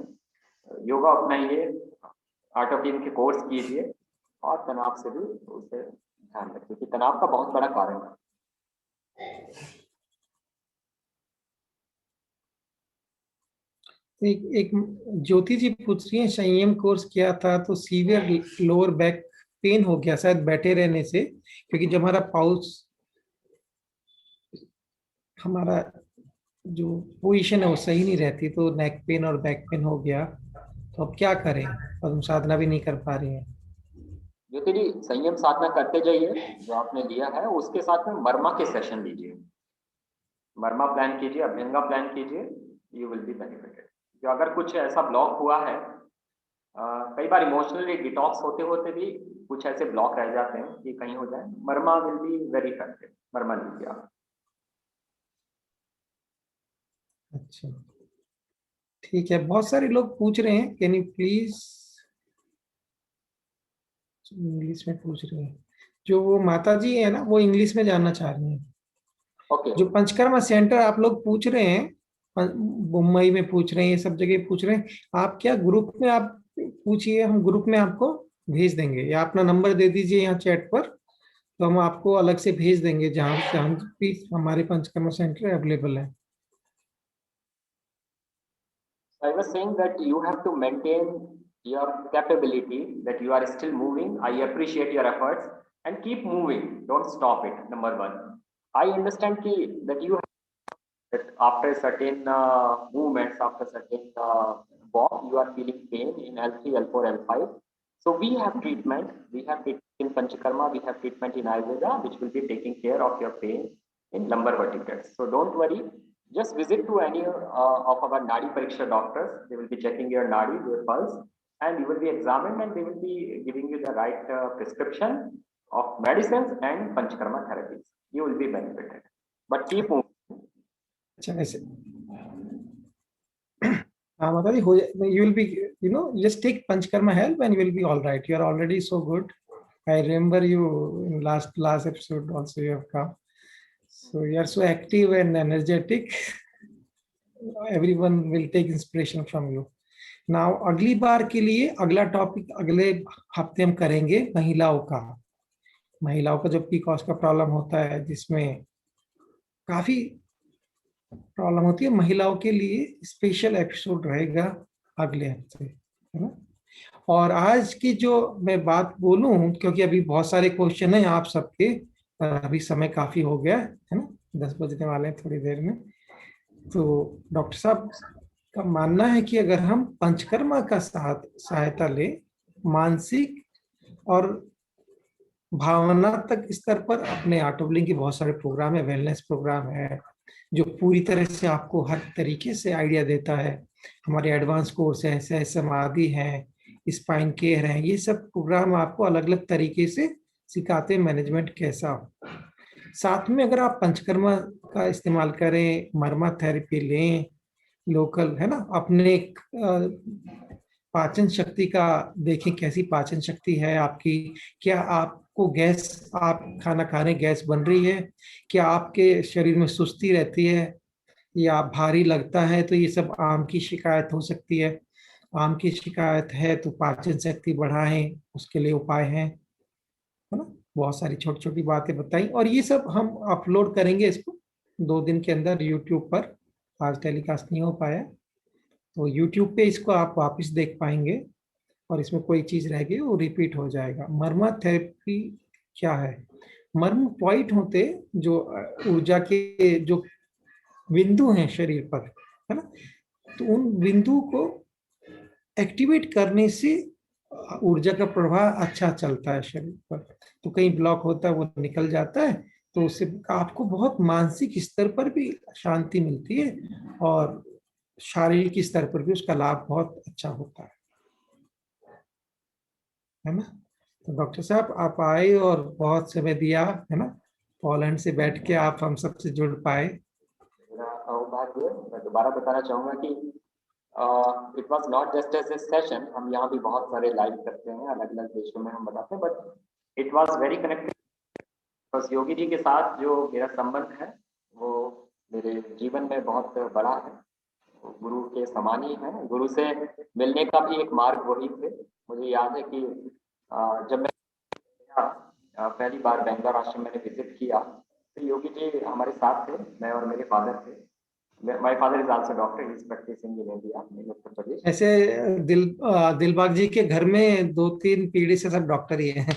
योगा अपनाइए, आर्ट ऑफ लिविंग के कोर्स कीजिए, और तनाव से भी उसे ध्यान रखिए कि तनाव का बहुत बड़ा कारण है। एक ज्योति जी पूछ रही है, संयम कोर्स किया था तो सीवियर लोअर बैक पेन हो गया शायद बैठे रहने से, क्योंकि जब हमारा पाउच, हमारा जो पोजीशन है वो सही नहीं रहती, तो नेक पेन और बैक पेन हो गया। तो अब क्या करें, और हम साधना भी नहीं कर पा रहे हैं। ज्योति जी, संयम साधना करते जाइए, जो आपने लिया है उसके साथ में मर्मा के सेशन लीजिए, मर्मा प्लान कीजिए, अभ्यंगा प्लान कीजिए, यू विल बी बेनिफिटेड। जो अगर कुछ ऐसा ब्लॉक हुआ है, कई बार इमोशनली डिटॉक्स होते होते भी कुछ ऐसे ब्लॉक रह जाते हैं कि कहीं हो जाए, मर्मा विल बी वेरी इफेक्टिव, मर्मा लीजिए आप। अच्छा, ठीक है। बहुत सारे लोग पूछ रहे हैं, कैन यू प्लीज, इंग्लिश में पूछ रहे हैं। जो वो माता जी है ना, वो इंग्लिश में जानना चाह रही हैं। ओके, जो पंचकर्मा सेंटर आप लोग पूछ रहे हैं, मुंबई में पूछ रहे हैं, ये सब जगह पूछ रहे हैं, आप क्या ग्रुप में आप पूछिए, हम ग्रुप में आपको भेज देंगे, या अपना नंबर दे दीजिए यहाँ चैट पर, तो हम आपको अलग से भेज देंगे जहाँ जहाँ भी हमारे पंचकर्मा सेंटर अवेलेबल है। I was saying that you have to maintain your capability, that you are still moving. I appreciate your efforts and keep moving. Don't stop it. Number one, I understand that you have, that after certain movements, after certain walk, you are feeling pain in L3, L4, L5. So we have treatment. We have treatment in Panchakarma. We have treatment in Ayurveda, which will be taking care of your pain in lumbar vertebrates. So don't worry. Just visit to any of our Nadi Pariksha doctors. They will be checking your Nadi, your pulse, and you will be examined, and they will be giving you the right prescription of medicines and Panchakarma therapies. You will be benefited. But keep moving. अच्छा, ऐसे हाँ माता जी, हो you will be, you know, just take panchakarma help and you will be all right. You are already so good. I remember you in last episode also you have come, so you are so active and energetic. Everyone will take inspiration from you. Now अगली बार के लिए अगला topic अगले हफ्ते हम करेंगे महिलाओं का जो पीकॉस का प्रॉब्लम होता है, जिसमें काफी प्रॉब्लम होती है महिलाओं के लिए, स्पेशल एपिसोड रहेगा अगले हफ्ते, है ना। और आज की जो मैं बात बोलूं, क्योंकि अभी बहुत सारे क्वेश्चन हैं आप सबके, अभी समय काफी हो गया है ना, 10 बजने वाले हैं थोड़ी देर में। तो डॉक्टर साहब का मानना है कि अगर हम पंचकर्मा का सहायता ले, मानसिक और भावनात्मक स्तर पर, अपने आर्टोबलिंग के बहुत सारे प्रोग्राम है, वेलनेस प्रोग्राम है, जो पूरी तरह से आपको हर तरीके से आइडिया देता है। हमारे एडवांस कोर्स है, सहज समाधि है, स्पाइन केयर है, ये सब प्रोग्राम आपको अलग अलग तरीके से सिखाते हैं मैनेजमेंट कैसा हो। साथ में अगर आप पंचकर्मा का इस्तेमाल करें, मर्मा थेरेपी लें, लोकल, है ना, अपने पाचन शक्ति का देखें, कैसी पाचन शक्ति है आपकी, क्या आपको गैस, आप खाना खाने गैस बन रही है, क्या आपके शरीर में सुस्ती रहती है, या भारी लगता है, तो ये सब आम की शिकायत हो सकती है। आम की शिकायत है तो पाचन शक्ति बढ़ाएं, उसके लिए उपाय हैं, है ना। बहुत सारी छोटी छोटी बातें बताई, और ये सब हम अपलोड करेंगे इसको 2 दिन के अंदर यूट्यूब पर। आज टेलीकास्ट नहीं हो पाया, तो यूट्यूब पे इसको आप वापस देख पाएंगे, और इसमें कोई चीज रह गई वो रिपीट हो जाएगा। मर्मा थेरेपी क्या है? मर्म पॉइंट होते जो ऊर्जा के जो बिंदु हैं शरीर पर, है ना, तो उन बिंदु को एक्टिवेट करने से ऊर्जा का प्रवाह अच्छा चलता है शरीर पर। तो कहीं ब्लॉक होता है वो निकल जाता है, तो उससे आपको बहुत मानसिक स्तर पर भी शांति मिलती है, और शारीरिक स्तर पर भी उसका लाभ बहुत अच्छा होता है ना। तो डॉक्टर साहब आप आए और बहुत समय दिया, है ना, पोलैंड से बैठ के आप हम सबसे जुड़ पाए। मेरा सौभाग्य, मैं दोबारा बताना चाहूंगा कि it was not just as a session, हम यहाँ भी बहुत सारे लाइव करते हैं, अलग अलग देशों में हम बताते हैं, but it was very connected. बस योगी जी के साथ जो मेरा संबंध है वो मेरे जीवन में बहुत बड़ा है, वो गुरु के समान ही है। गुरु से मिलने का भी एक मार्ग वही थे। मुझे याद है कि जब मैं पहली बार बैंगलोर आश्रम मैंने विजिट किया, तो योगी जी हमारे साथ थे, मैं और मेरे फादर थे। My father is also doctor, he is practicing in India, in Uttar Pradesh. ऐसे दिलबाग जी के घर में 2-3 पीढ़ी से सब डॉक्टर ही हैं।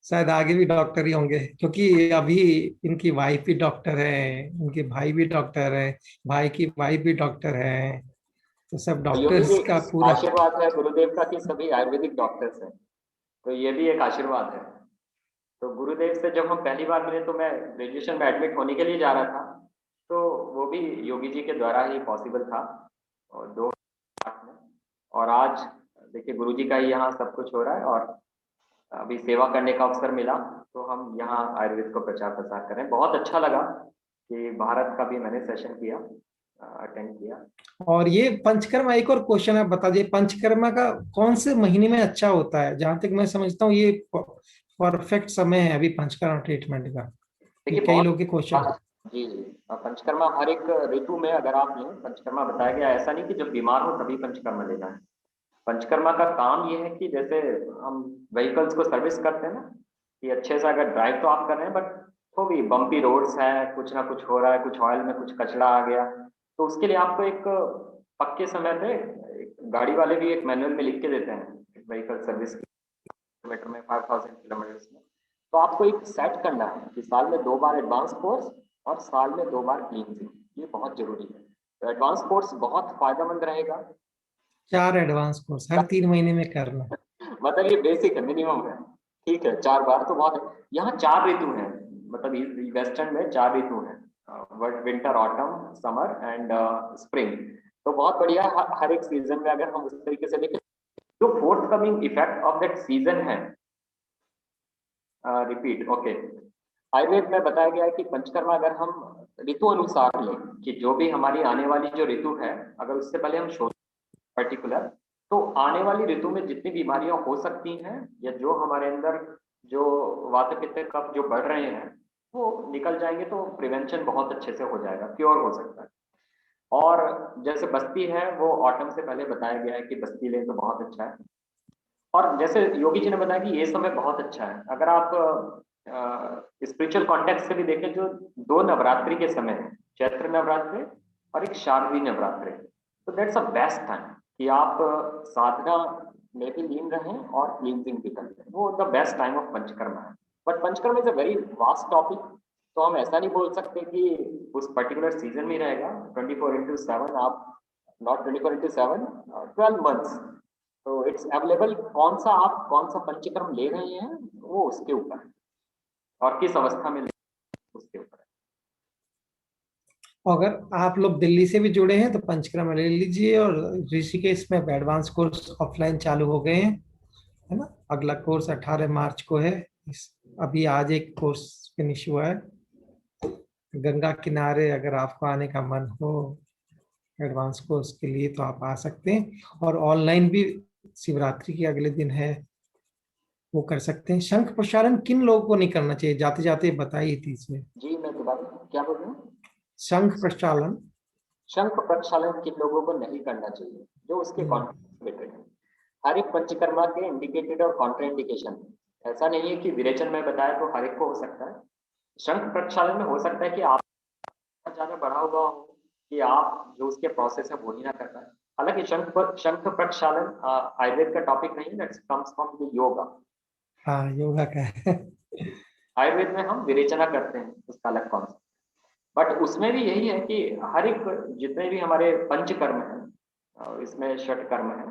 शायद आगे भी डॉक्टर ही होंगे, क्योंकि अभी इनकी वाइफ भी डॉक्टर है, इनके भाई भी डॉक्टर है, भाई की वाइफ भी डॉक्टर है, तो सब योगी जी डॉक्टर्स का पूरा। आशीर्वाद है गुरुदेव का कि सभी आयुर्वेदिक डॉक्टर्स हैं, तो ये भी एक आशीर्वाद है। तो गुरुदेव से जब हम पहली बार मिले, तो मैं ग्रेजुएशन में एडमिट होने के लिए जा रहा था, तो वो भी योगी जी के द्वारा ही पॉसिबल था, और 2008 में। और आज देखिए गुरु जी का ही यहाँ सब कुछ हो रहा है, और अभी सेवा करने का अवसर मिला, तो हम यहाँ आयुर्वेद को प्रचार प्रसार करें। बहुत अच्छा लगा कि भारत का भी मैंने सेशन किया, अटेंड किया। और ये पंचकर्मा, एक और क्वेश्चन है, बता दिए पंचकर्मा का कौन से महीने में अच्छा होता है? जहां तक मैं समझता हूँ ये परफेक्ट समय है अभी पंचकर्मा ट्रीटमेंट का। ये देखिए कई बहुत लोग के क्वेश्चन। जी जी, पंचकर्मा हर एक ऋतु में अगर आप लें, पंचकर्मा बताया गया, ऐसा नहीं कि जब बीमार हो तभी पंचकर्मा लेना है। पंचकर्मा का काम ये है कि जैसे हम व्हीकल्स को सर्विस करते हैं ना, कि अच्छे से अगर ड्राइव तो आप कर रहे हैं, बट तो भी बम्पी रोड्स है, कुछ ना कुछ हो रहा है, कुछ ऑयल में कुछ कचरा आ गया, तो उसके लिए आपको एक पक्के समय पे गाड़ी वाले भी एक मैनुअल में लिख के देते हैं, व्हीकल सर्विस किलोमीटर में 5000 किलोमीटर में। तो आपको एक सेट करना है कि साल में 2 बार एडवांस कोर्स और साल में 2 बार क्लींजिंग, ये बहुत जरूरी है। तो एडवांस कोर्स बहुत फायदेमंद रहेगा। 4 एडवांस कोर्स हर 3 महीने में करना। मतलब ये बेसिक है, मिनिमम है, ठीक है, 4 बार तो बहुत है। यहाँ 4 ऋतु हैं, मतलब वेस्टर्न में 4 ऋतु हैं, winter, autumn, summer and spring. तो बहुत बढ़िया, हर एक सीजन में अगर हम उस तरीके से देखें, जो fourth coming effect of that season है, रिपीट ओके। आयुर्वेद में बताया गया है कि पंचकर्मा अगर हम ऋतु अनुसार लें, कि जो भी हमारी आने वाली जो ऋतु है, अगर उससे पहले हम शोध पर्टिकुलर, तो आने वाली ऋतु में जितनी बीमारियां हो सकती हैं, या जो हमारे अंदर जो वात पित्त कफ जो बढ़ रहे हैं वो निकल जाएंगे, तो प्रिवेंशन बहुत अच्छे से हो जाएगा, क्योर हो सकता है। और जैसे बस्ती है, वो ऑटम से पहले बताया गया है कि बस्ती लें तो बहुत अच्छा है। और जैसे योगी जी ने बताया कि ये समय बहुत अच्छा है, अगर आप स्पिरिचुअल कॉन्टेक्स्ट से भी देखें, जो 2 नवरात्रि के समय है, चैत्र नवरात्रि और एक शारदीय नवरात्रि, तो दैट्स अ बेस्ट टाइम कि आप साधना में भी लीन रहें और क्लींजिंग भी करें, वो the best time of panchakarma है। But panchakarma is a very vast topic, तो हम ऐसा नहीं बोल सकते कि उस पर्टिकुलर सीजन में रहेगा 24/7, आप नॉट 24/7, 12 मंथ्स। तो इट्स अवेलेबल, कौन सा पंचकर्म ले रहे हैं वो उसके ऊपर है, और किस अवस्था में ले उसके ऊपर है। अगर आप लोग दिल्ली से भी जुड़े हैं तो पंचकर्मा ले लीजिए, और ऋषिकेश में एडवांस कोर्स ऑफलाइन चालू हो गए हैं, है ना। अगला कोर्स 18 मार्च को है। अभी आज एक कोर्स फिनिश हुआ है। गंगा किनारे अगर आपको आने का मन हो एडवांस कोर्स के लिए तो आप आ सकते हैं, और ऑनलाइन भी शिवरात्रि के अगले दिन है, वो कर सकते हैं। शंख प्रसारण किन लोगों को नहीं करना चाहिए, जाते जाते बताइए थी इसमें। जी, मैं दोबारा क्या बोल रहा हूँ? शंख प्रचालन। शंख प्रक्षालन किन लोगों को नहीं करना चाहिए, जो उसके हम्म। कॉन्ट्रेंडिकेटेड है। हर एक पंचकर्मा के इंडिकेटेड और कॉन्ट्रेंडिकेशन, ऐसा नहीं है कि विरेचन में बताया तो हर एक को हो सकता है। शंख प्रक्षालन में हो सकता है कि आप ज्यादा बढ़ा हुआ हो, कि आप जो उसके प्रोसेस है वो ही ना कर पाए। हालांकि शंख प्रक्षालन आयुर्वेद का टॉपिक नहीं, that comes from the yoga. हाँ, योगा का है। आयुर्वेद में हम विरेचना करते हैं, उसका अलग कॉन्सेप्ट। बट उसमें भी यही है कि हर एक, जितने भी हमारे पंच कर्म है, इसमें षट कर्म है,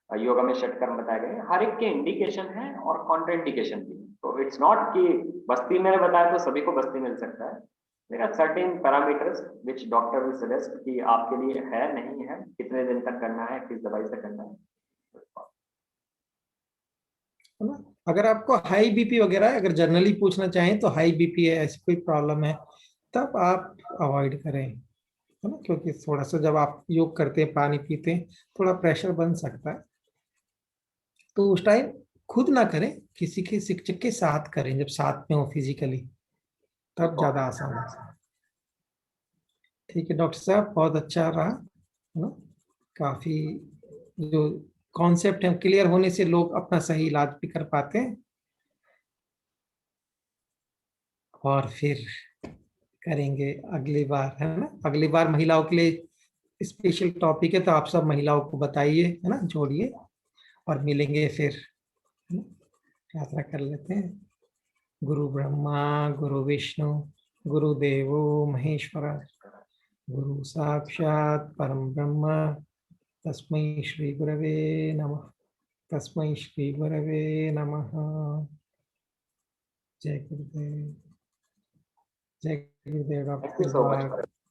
योगा में षट कर्म बताए गए, हर एक के इंडिकेशन है और कॉन्ट्राइंडिकेशन भी। तो इट्स नॉट कि बस्ती मैंने बताया तो सभी को बस्ती मिल सकता है। There are certain parameters which doctor will suggest कि आपके लिए है, नहीं है, कितने दिन तक करना है, किस दवाई से करना है ना। अगर आपको हाई बीपी वगैरह है, अगर जनरली पूछना चाहें तो हाई बीपी है, ऐसी कोई प्रॉब्लम है, तब आप अवॉइड करें, है ना। क्योंकि थोड़ा सा जब आप योग करते हैं, पानी पीते हैं, थोड़ा प्रेशर बन सकता है, तो उस टाइम खुद ना करें, किसी के शिक्षक के साथ करें, जब साथ में हो फिजिकली, तब ज्यादा आसान है। ठीक है डॉक्टर साहब, बहुत अच्छा रहा, है ना। काफी जो कॉन्सेप्ट है क्लियर होने से लोग अपना सही इलाज भी कर पाते हैं। और फिर करेंगे अगली बार, है ना। अगली बार महिलाओं के लिए स्पेशल टॉपिक है, तो आप सब महिलाओं को बताइए, है ना, जोड़िए, और मिलेंगे फिर, है ना? प्रार्थना कर लेते हैं। गुरु ब्रह्मा गुरु विष्णु गुरुदेवो महेश्वरा, गुरु साक्षात परम ब्रह्म, तस्मै श्री गुरवे नमः। तस्मै श्री गुरवे नमः। जय गुरुदेव। जय गुरुदेव thank you doctor so much Wagh. For